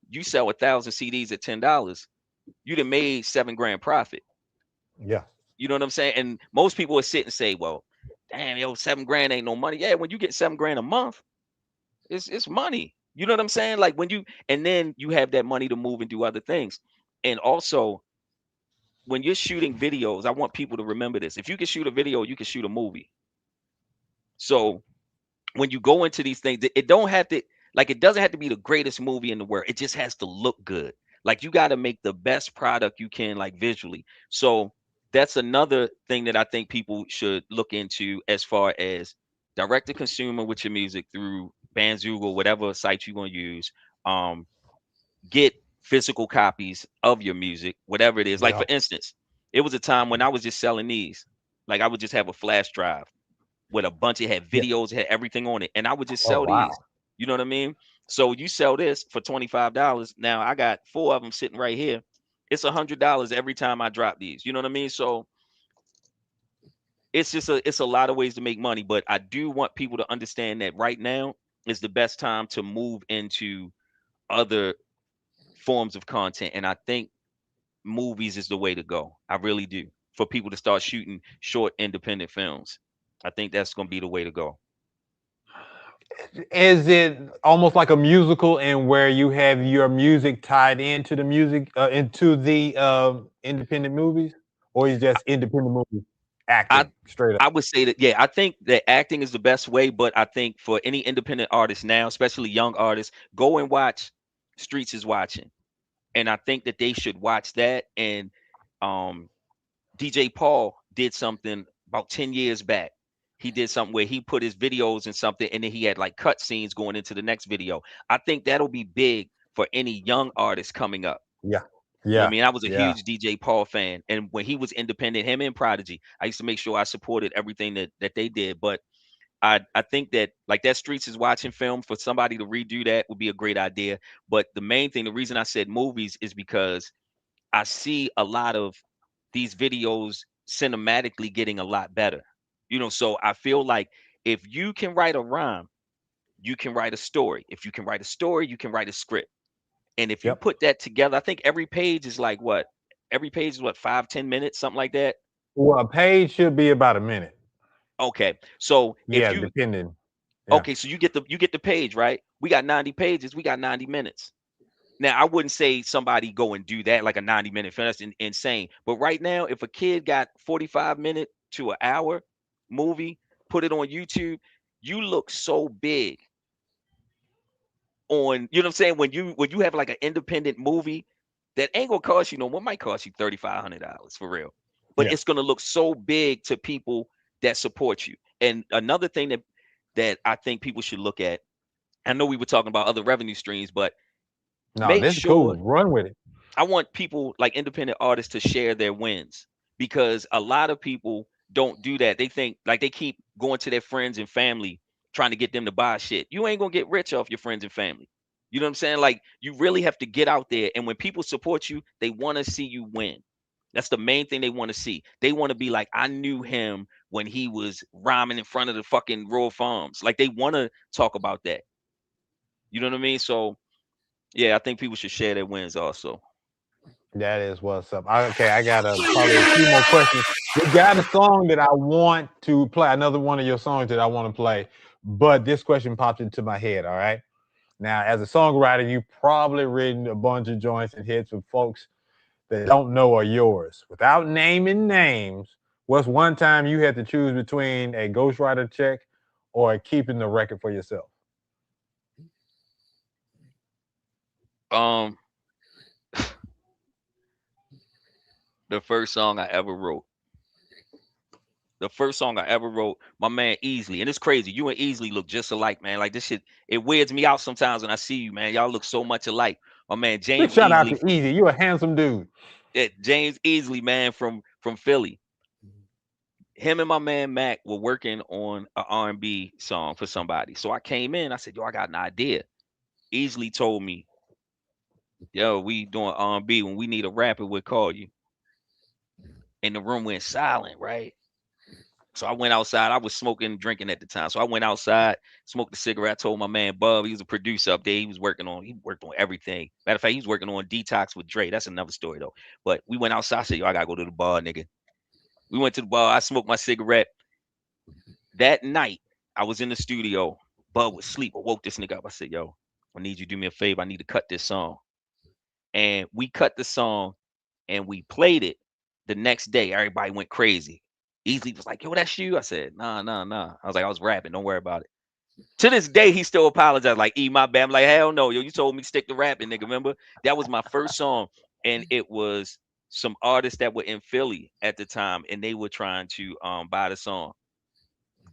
you sell 1,000 CDs at $10, you done made $7 grand profit. Yeah. You know what I'm saying? And most people would sit and say, well, damn, yo, $7 grand ain't no money. Yeah, when you get $7 grand a month, it's money. You know what I'm saying? Like and then you have that money to move and do other things. And also, when you're shooting videos, I want people to remember this. If you can shoot a video, you can shoot a movie. So when you go into these things, it don't have to, like, it doesn't have to be the greatest movie in the world. It just has to look good. Like, you got to make the best product you can, like, visually. So that's another thing that I think people should look into as far as direct to consumer with your music through Bandzoogle, whatever site you're going to use. Get physical copies of your music, whatever it is. Like, for instance, it was a time when I was just selling these. Like, I would just have a flash drive with a bunch of had videos, had everything on it, and I would just sell these. You know what I mean? So you sell this for $25. Now I got 4 of them sitting right here. It's $100 every time I drop these. You know what I mean? So it's a lot of ways to make money, but I do want people to understand that right now is the best time to move into other forms of content, and I think movies is the way to go. I really do. For people to start shooting short independent films, I think that's going to be the way to go. Is it almost like a musical, and where you have your music tied into the music, into the independent movies, or is just independent movies acting straight up? I would say that, yeah, I think that acting is the best way, but I think for any independent artist now, especially young artists, go and watch Streets is Watching. And I think that they should watch that. And DJ Paul did something about 10 years back. He did something where he put his videos in something, and then he had like cut scenes going into the next video. I think that'll be big for any young artist coming up. Yeah. You know what I mean, I was a huge DJ Paul fan, and when he was independent, him and Prodigy, I used to make sure I supported everything that they did. But I think that, like, that Streets is Watching film, for somebody to redo that would be a great idea. But the main thing, the reason I said movies, is because I see a lot of these videos cinematically getting a lot better. So I feel like if you can write a rhyme, you can write a story. If you can write a story, you can write a script. And if you put that together, I think every page is like what? Every page is what, 5-10 minutes, something like that? Well, a page should be about a minute. Okay. So depending. Okay, so you get the page, right? We got 90 pages, we got 90 minutes. Now, I wouldn't say somebody go and do that like a 90-minute film. That's insane. But right now, if a kid got 45-minute to an hour movie, put it on YouTube, you look so big on, you know what I'm saying? When you have like an independent movie that ain't gonna cost you no more, might cost you $3,500 for real. But it's gonna look so big to people that support you. And another thing that I think people should look at, I know we were talking about other revenue streams, but this is cool. Run with it. I want people, like independent artists, to share their wins, because a lot of people don't do that. They think, like, they keep going to their friends and family trying to get them to buy shit. You ain't gonna get rich off your friends and family. You know what I'm saying? Like, you really have to get out there, and when people support you, they want to see you win. That's the main thing they want to see. They want to be like, I knew him when he was rhyming in front of the fucking Royal Farms. Like they want to talk about that. You know what I mean? So yeah, I think people should share their wins also. That is what's up. Okay, I got probably a few more questions. We got a song that I want to play, another one of your songs that I want to play, but this question popped into my head, all right? Now, as a songwriter, you've probably written a bunch of joints and hits with folks that don't know are yours. Without naming names, what's one time you had to choose between a ghostwriter check or keeping the record for yourself? The first song I ever wrote. The first song I ever wrote, my man Easley, and it's crazy. You and Easley look just alike, man. Like this shit, it weirds me out sometimes when I see you, man. Y'all look so much alike. My man James Shout out Easley. to Easy. You a handsome dude. James Easley, man, from Philly. Him and my man Mac were working on an R&B song for somebody. So I came in, I said, yo, I got an idea. Easley told me, yo, we doing R&B. When we need a rapper, we'll call you. And the room went silent, right? So I went outside. I was smoking and drinking at the time. So I went outside, smoked a cigarette. I told my man Bub, he was a producer up there. He worked on everything. Matter of fact, he was working on Detox with Dre. That's another story though. But we went outside. I said, yo, I gotta go to the bar, nigga. We went to the bar. I smoked my cigarette. That night, I was in the studio. Bub was asleep. I woke this nigga up. I said, yo, I need you to do me a favor. I need to cut this song. And we cut the song and we played it. The next day, everybody went crazy. Easley was like, yo, that's you. I said, nah. I was like, I was rapping. Don't worry about it. To this day, he still apologized. Like, my bad. I'm like, hell no. Yo, you told me to stick to rapping, nigga. Remember? That was my first song. And it was some artists that were in Philly at the time, and they were trying to buy the song.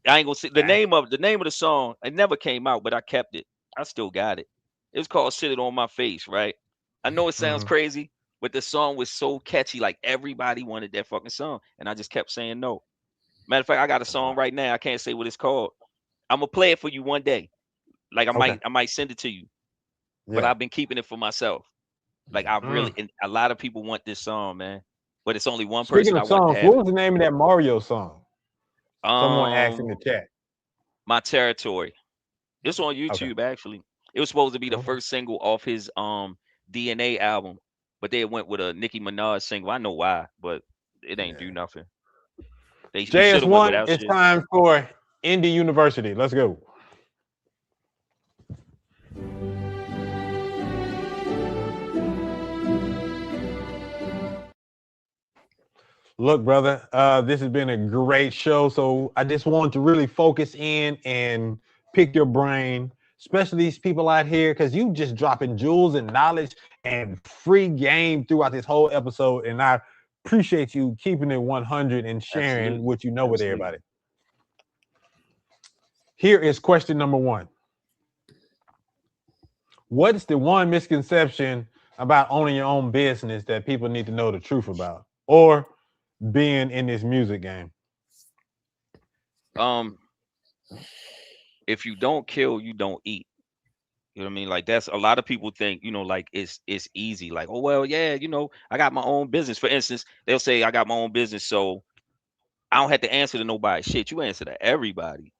I ain't gonna say the name of the song. It never came out, but I kept it. I still got it. It was called "Sit It On My Face," right? I know it sounds crazy, but the song was so catchy. Like everybody wanted that fucking song, and I just kept saying no. Matter of fact, I got a song right now. I can't say what it's called. I'm gonna play it for you one day. Like I might send it to you, but I've been keeping it for myself. Like I really, and a lot of people want this song, man. But it's only one Speaking person I of want to songs, have what it. was the name of that Mario song? Someone asked in the chat. My Territory. It's on YouTube actually. It was supposed to be the first single off his DNA album, but they went with a Nicki Minaj single. I know why, but it ain't do nothing. They should have went JS1, without it's shit. time for Indie University. Let's go. Look, brother, this has been a great show. So I just wanted to really focus in and pick your brain, especially these people out here, because you just dropping jewels and knowledge and free game throughout this whole episode. And I appreciate you keeping it 100 and sharing what you know with everybody. Here is question number one. What's the one misconception about owning your own business that people need to know the truth about, or being in this music game? If you don't kill, you don't eat. You know what I mean? Like that's a lot of people think, like it's easy. Like, oh well, yeah, I got my own business. For instance, they'll say I got my own business, so I don't have to answer to nobody. Shit, you answer to everybody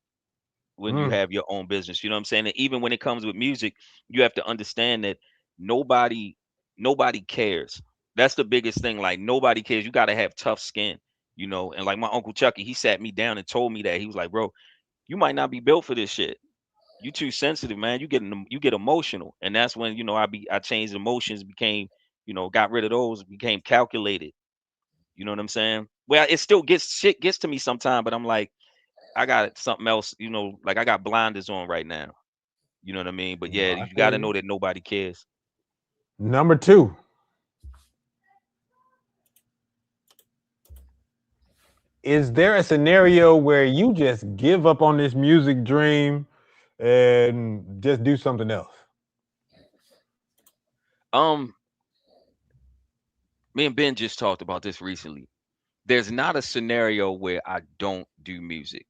when you have your own business. You know what I'm saying? And even when it comes with music, you have to understand that nobody cares. That's the biggest thing. Like nobody cares. You got to have tough skin, And like my Uncle Chucky, he sat me down and told me that. He was like, bro, you might not be built for this shit. You too sensitive, man. You get emotional. And that's when, I changed emotions, became, got rid of those, became calculated. You know what I'm saying? Well, it still gets to me sometime, but I'm like, I got something else, like I got blinders on right now. You know what I mean? But yeah, you got to know that nobody cares. Number two. Is there a scenario where you just give up on this music dream and just do something else? Me and Ben just talked about this recently. There's not a scenario where I don't do music.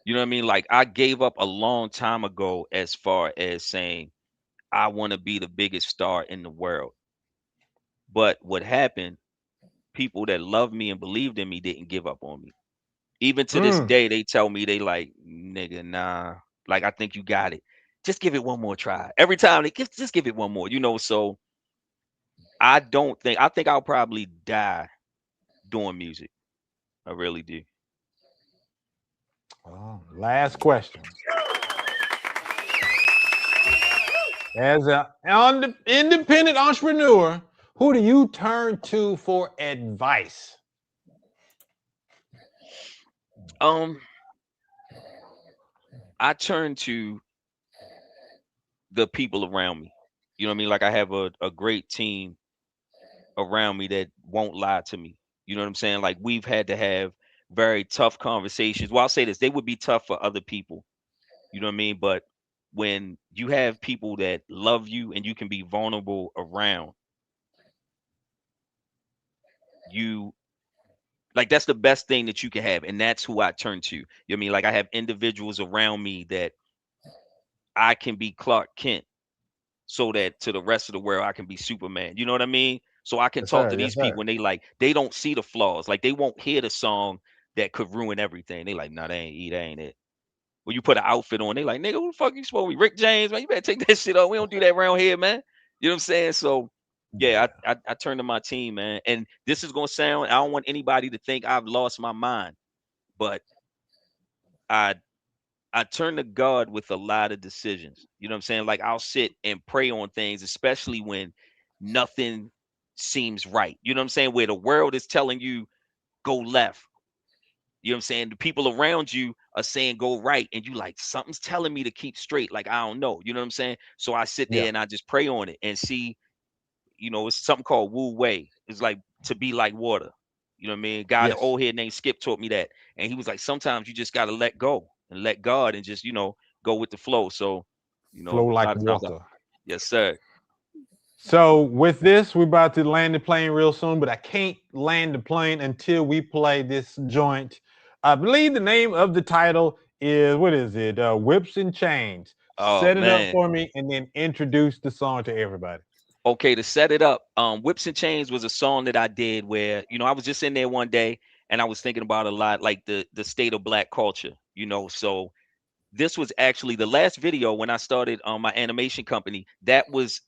You know what I mean? Like I gave up a long time ago as far as saying I want to be the biggest star in the world. But what happened, people that loved me and believed in me didn't give up on me. Even to this day, they tell me they like, nigga, nah. Like, I think you got it. Just give it one more try. Every time they just give it one more, you know. So I think I'll probably die doing music. I really do. Last question. As an independent entrepreneur, who do you turn to for advice? I turn to the people around me. You know what I mean? Like, I have a great team around me that won't lie to me. You know what I'm saying? Like, we've had to have very tough conversations. Well, I'll say this, they would be tough for other people. You know what I mean? But when you have people that love you and you can be vulnerable around, you like, that's the best thing that you can have. And that's who I turn to. You know what I mean? Like, I have individuals around me that I can be Clark Kent, so that to the rest of the world I can be Superman. You know what I mean? So I can talk to these people and they don't see the flaws. Like, they won't hear the song that could ruin everything. They like, nah, that ain't it. When you put an outfit on, they like, nigga, who the fuck you supposed to be? Rick James, man, you better take that shit off. We don't do that around here, man. You know what I'm saying? So yeah, I turn to my team, man. And this is gonna sound, I don't want anybody to think I've lost my mind, but I turn to God with a lot of decisions. You know what I'm saying? Like, I'll sit and pray on things, especially when nothing seems right. You know what I'm saying? Where the world is telling you go left. You know what I'm saying? The people around you are saying go right, and you like, something's telling me to keep straight. Like, I don't know. You know what I'm saying? So I sit there and I just pray on it and see, you know, it's something called Wu Wei. It's like to be like water. You know what I mean? Guy, the old head named Skip taught me that. And he was like, sometimes you just got to let go and let God and just, you know, go with the flow. So, you know, Flow like water. Yes, sir. So with this, we're about to land the plane real soon, but I can't land the plane until we play this joint. I believe the name of the title is, what is it? Whips and Chains. Set it up for me and then introduce the song to everybody. Okay, to set it up, Whips and Chains was a song that I did where, you know, I was just in there one day and I was thinking about a lot, like the state of Black culture, you know. So this was actually the last video when I started my animation company. That was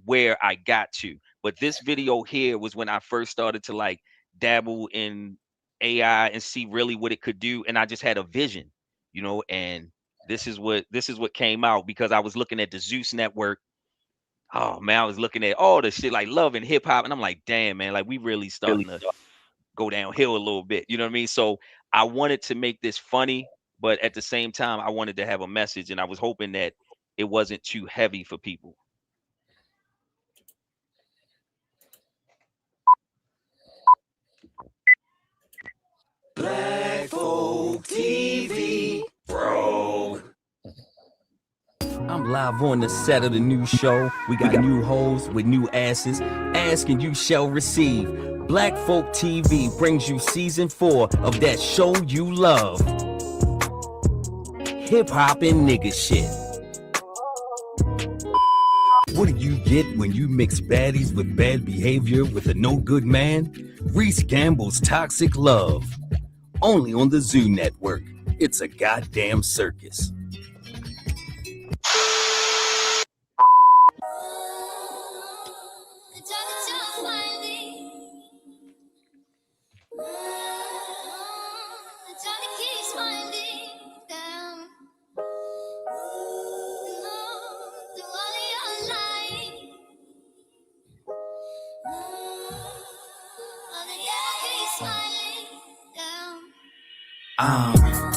where I got to. But this video here was when I first started to like dabble in AI and see really what it could do. And I just had a vision, you know, and this is what came out because I was looking at the Zeus Network. Oh man, I was looking at all the shit like Love and Hip Hop, and I'm like, damn man, like we really starting to go downhill a little bit. You know what I mean? So I wanted to make this funny, but at the same time, I wanted to have a message, and I was hoping that it wasn't too heavy for people. Black Folk TV, bro. I'm live on the set of the new show. We got new hoes with new asses. Ask and you shall receive. Black Folk TV brings you season 4 of that show you love. Hip hop and nigga shit. What do you get when you mix baddies with bad behavior with a no good man? Reese Gamble's Toxic Love. Only on the Zoo Network. It's a goddamn circus.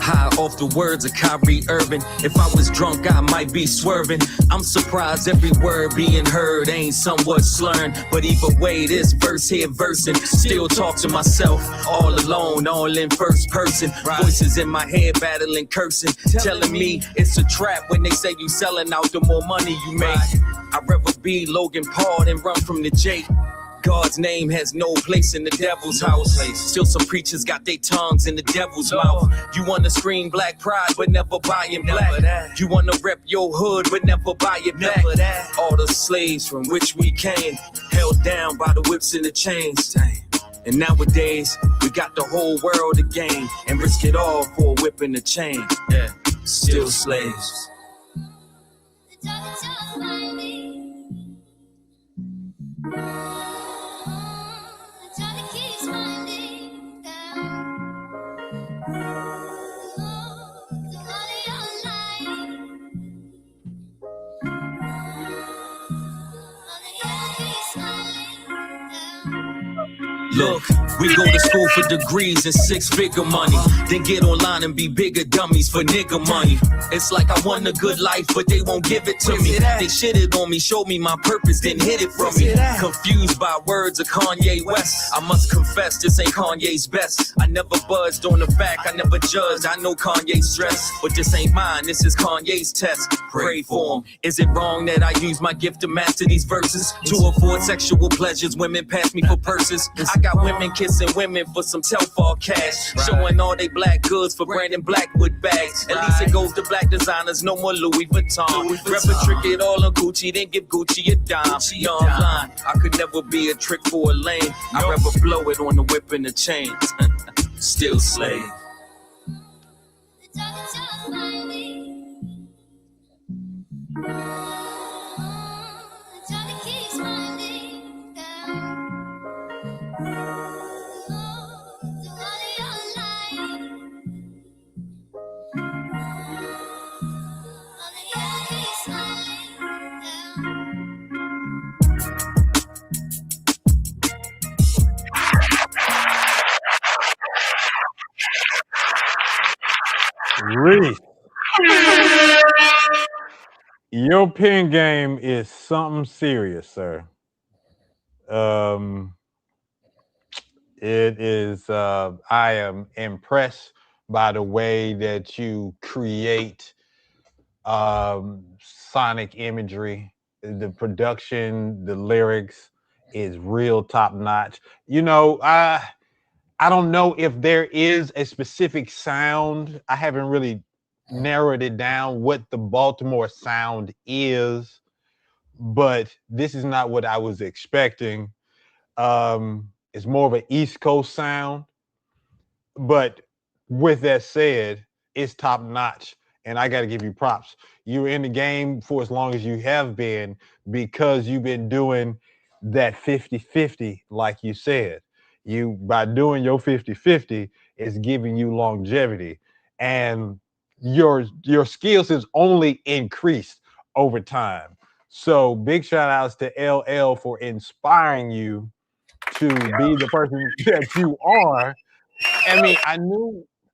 High off the words of Kyrie Irving. If I was drunk, I might be swerving. I'm surprised every word being heard ain't somewhat slurring. But either way, this verse here versing. Still talk to myself, all alone, all in first person. Voices in my head battling, cursing, telling me it's a trap when they say you selling out, the more money you make. I'd rather be Logan Paul than run from the Jake. God's name has no place in the devil's house. Still some preachers got their tongues in the devil's mouth. You wanna scream black pride, but never buy it black. You wanna rep your hood, but never buy it back. All the slaves from which we came, held down by the whips and the chains. And nowadays, we got the whole world to gain and risk it all for a whip and a chain. Yeah, still slaves. Look, we go to school for degrees and six-figure money, then get online and be bigger dummies for nigga money. It's like I want a good life, but they won't give it to me. They shitted on me, showed me my purpose, then hid it from me. Confused by words of Kanye West, I must confess this ain't Kanye's best. I never buzzed on the back, I never judged. I know Kanye's stress, but this ain't mine, this is Kanye's test. Pray for him. Is it wrong that I use my gift to master these verses? To afford sexual pleasures, women pass me for purses. I got women kissing women for some Telfar cash, showing all they black goods for Brandon Blackwood bags. At least it goes to black designers, no more Louis Vuitton. Rather trick it all on Gucci, then give Gucci a dime. Young line, I could never be a trick for a lame. I'd rather blow it on the whip and the chain. Still slave. Reese, your pen game is something serious, sir. It is. I am impressed by the way that you create sonic imagery. The production, the lyrics is real top notch. You know, I don't know if there is a specific sound. I haven't really narrowed it down what the Baltimore sound is, but this is not what I was expecting. It's more of an East Coast sound, but with that said, it's top notch, and I got to give you props. You're in the game for as long as you have been because you've been doing that 50-50, like you said. You, by doing your 50-50, is giving you longevity, and your skills has only increased over time. So big shout outs to LL for inspiring you to be the person that you are. I mean,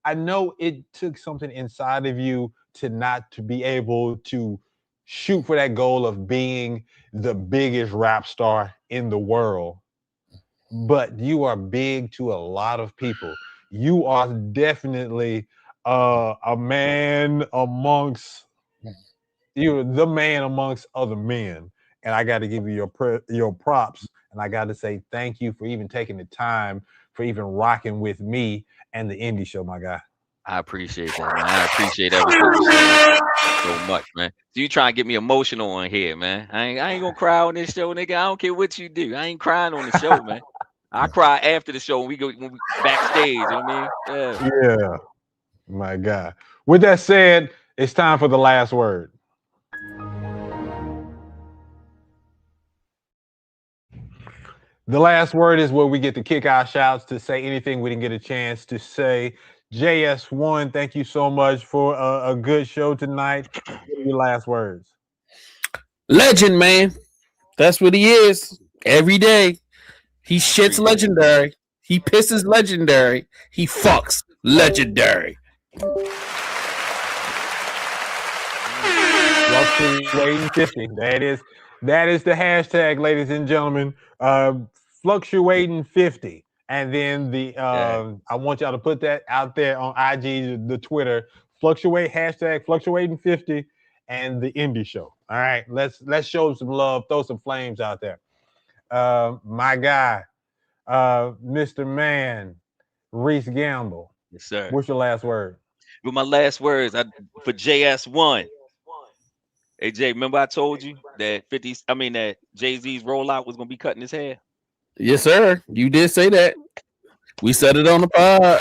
I know it took something inside of you to be able to shoot for that goal of being the biggest rap star in the world. But you are big to a lot of people. You are definitely a man amongst you're the man amongst other men, and I got to give you your props, and I got to say thank you for even taking the time for even rocking with me and the indie show, my guy. I appreciate that, man. I appreciate everything so much, man. So you trying to get me emotional on here, man. I ain't gonna cry on this show, nigga. I don't care what you do. I ain't crying on the show, man. I cry after the show when we backstage. You know what I mean? Yeah, my God. With that said, it's time for the last word. The last word is where we get to kick our shouts to say anything we didn't get a chance to say. JS1, thank you so much for a good show tonight. What are your last words? Legend, man. That's what he is. Every day. He shits legendary. He pisses legendary. He fucks legendary. Fluctuating 50. That is the hashtag, ladies and gentlemen. Fluctuating 50. And then I want y'all to put that out there on IG, the Twitter. Hashtag fluctuating 50 and the indie show. All right. Let's show some love, throw some flames out there. My guy, Mr. Man, Reese Gamble. Yes, sir. What's your last word? With my last words, for JS1. Hey Jay, remember I told you that that Jay-Z's rollout was gonna be cutting his hair? Yes, sir. You did say that. We said it on the pod. All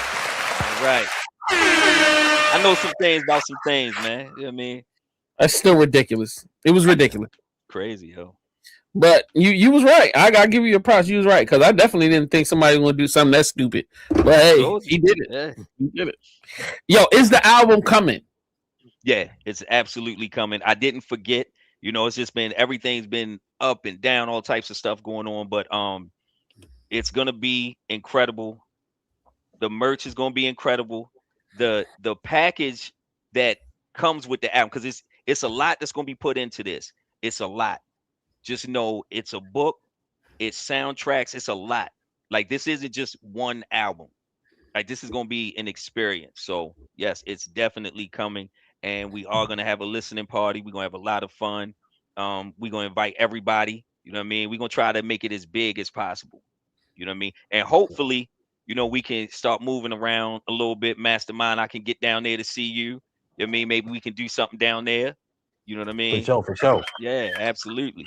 right. I know some things about some things, man. You know what I mean? That's still ridiculous. It was ridiculous. Crazy, yo. But you was right. I gotta give you your props. You was right because I definitely didn't think somebody was gonna do something that stupid. But hey, he did it. Yeah. He did it. Yo, is the album coming? Yeah, it's absolutely coming. I didn't forget. You know, it's just been everything's been up and down, all types of stuff going on. But it's gonna be incredible. The merch is gonna be incredible. The package that comes with the album, because it's a lot that's gonna be put into this. It's a lot. Just know it's a book, it's soundtracks, it's a lot. Like this isn't just one album. Like this is gonna be an experience. So yes, it's definitely coming, and we are gonna have a listening party. We're gonna have a lot of fun. We're gonna invite everybody. You know what I mean? We're gonna try to make it as big as possible. You know what I mean? And hopefully, you know, we can start moving around a little bit. Mastermind, I can get down there to see you. You know what I mean? Maybe we can do something down there. You know what I mean? For sure. Yeah, absolutely.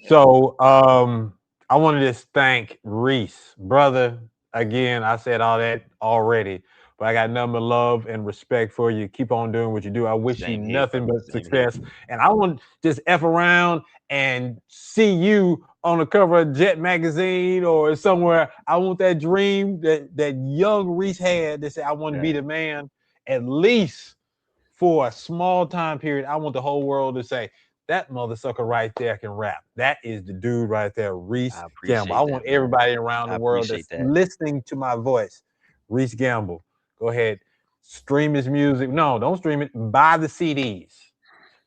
So I want to just thank Reese, brother. Again, I said all that already, but I got nothing but love and respect for you. Keep on doing what you do. I wish you nothing but success. And I want to just F around and see you on the cover of Jet magazine or somewhere. I want that dream that young Reese had that said, I want to be the man, at least for a small time period. I want the whole world to say, that mother sucker right there can rap. That is the dude right there, Reese Gamble. I want everybody around the world that's listening to my voice. Reese Gamble, go ahead, stream his music. No, don't stream it. Buy the CDs.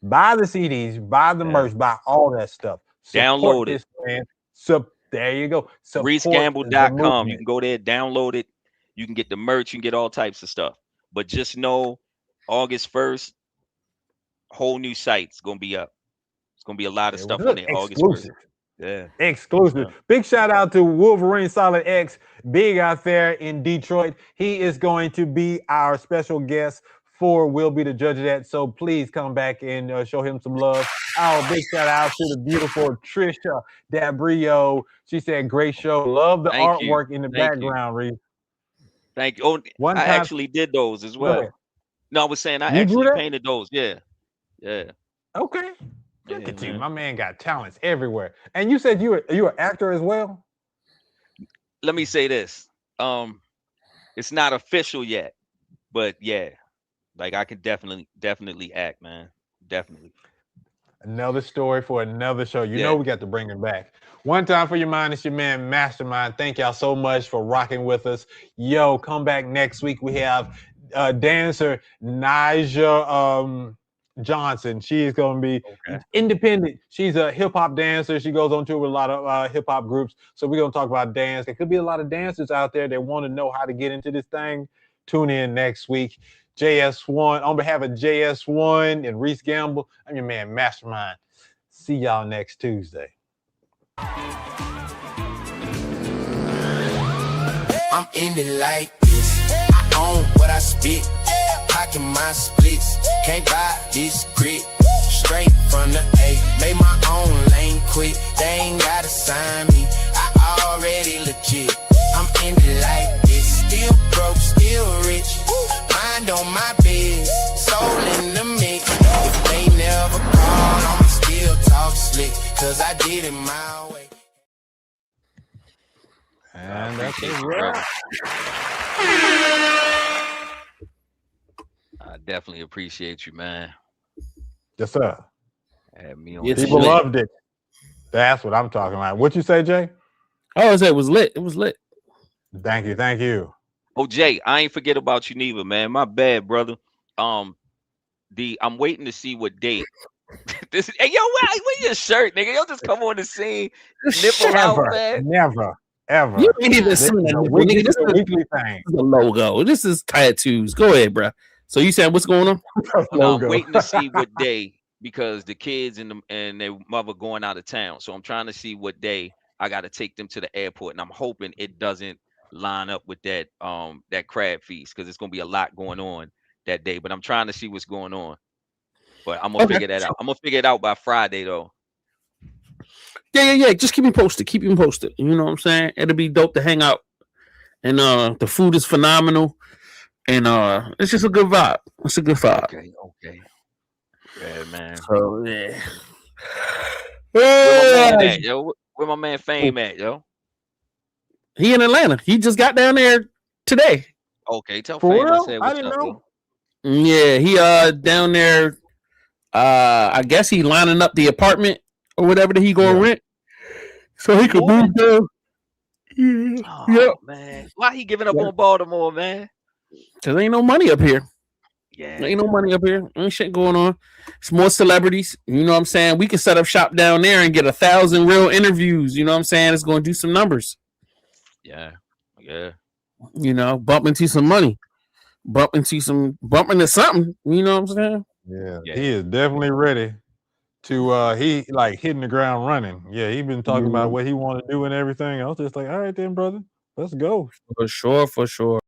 Buy the CDs. Buy the merch. Buy all that stuff. Download it. Man. There you go. ReeseGamble.com. You can go there, download it. You can get the merch. You can get all types of stuff. But just know, August 1st, whole new site's gonna be up. It's gonna be a lot of stuff on there. August 1st. Yeah. Exclusive. Yeah. Big shout out to Wolverine Solid X, big out there in Detroit. He is going to be our special guest for We'll Be the Judge of That. So please come back and show him some love. Oh, big shout out to the beautiful Trisha Dabrio. She said, great show. Love the artwork in the background, Reese. Thank you. Oh, I actually did those as well. No, I was saying I actually painted those. Yeah. Yeah. Okay. Look at you. My man got talents everywhere. And you said you're an actor as well? Let me say this. It's not official yet, but yeah, like I can definitely act, man. Definitely. Another story for another show. You know we got to bring it back. One time for your mind, it's your man Mastermind. Thank y'all so much for rocking with us. Yo, come back next week. We have dancer Nija Johnson. She is going to be independent. She's a hip-hop dancer. She goes on tour with a lot of hip-hop groups. So we're going to talk about dance. There could be a lot of dancers out there that want to know how to get into this thing. Tune in next week. JS1, on behalf of JS1 and Reese Gamble, I'm your man Mastermind. See y'all next Tuesday. I'm in it like this. I own what I spit. Pocking my splits. Can't buy this grit. Straight from the A. Made my own lane quick. They ain't gotta sign me. I already legit. I'm in it like this. Still broke, still rich. Mind on my biz. Soul in the mix. If they never call, I'ma still talk slick. Cause I did it my way. And that's it. I definitely appreciate you, man. Yes, sir. People loved it. That's what I'm talking about. What you say, Jay? Oh, it was lit. It was lit. Thank you. Oh, Jay, I ain't forget about you neither, man. My bad, brother. I'm waiting to see what date. Hey, yo, wear your shirt, nigga. Yo, just come on the scene, nipple out, man. Never, ever. You ain't even seen that. This is a weekly thing. This is a logo. This is tattoos. Go ahead, bro. So you said what's going on? I'm waiting to see what day, because the kids and their mother going out of town. So I'm trying to see what day I got to take them to the airport, and I'm hoping it doesn't line up with that crab feast, because it's gonna be a lot going on that day. But I'm trying to see what's going on. But I'm gonna figure that out. I'm gonna figure it out by Friday, though. Yeah. Just keep me posted. Keep me posted. You know what I'm saying? It'll be dope to hang out. And the food is phenomenal. And it's just a good vibe. It's a good vibe. Okay. Yeah, man. So yeah. Where my man at, yo? Where my man Fame at, yo? He in Atlanta. He just got down there today. Okay, tell For Fame I real? said I what's didn't up, know. yo. Yeah, he down there. I guess he lining up the apartment or whatever that he gonna rent, so he could move down. Oh man, why he giving up on Baltimore, man? Cause ain't no money up here. Yeah, Ain't no money up here. Ain't shit going on. It's more celebrities. You know what I'm saying? We can set up shop down there and get 1,000 real interviews. You know what I'm saying? It's going to do some numbers. Yeah. You know, bump into some money. Bump into something. You know what I'm saying? Yeah. He is definitely ready to he like hitting the ground running. Yeah, he been talking about what he want to do and everything. I was just like, all right then, brother, let's go. For sure.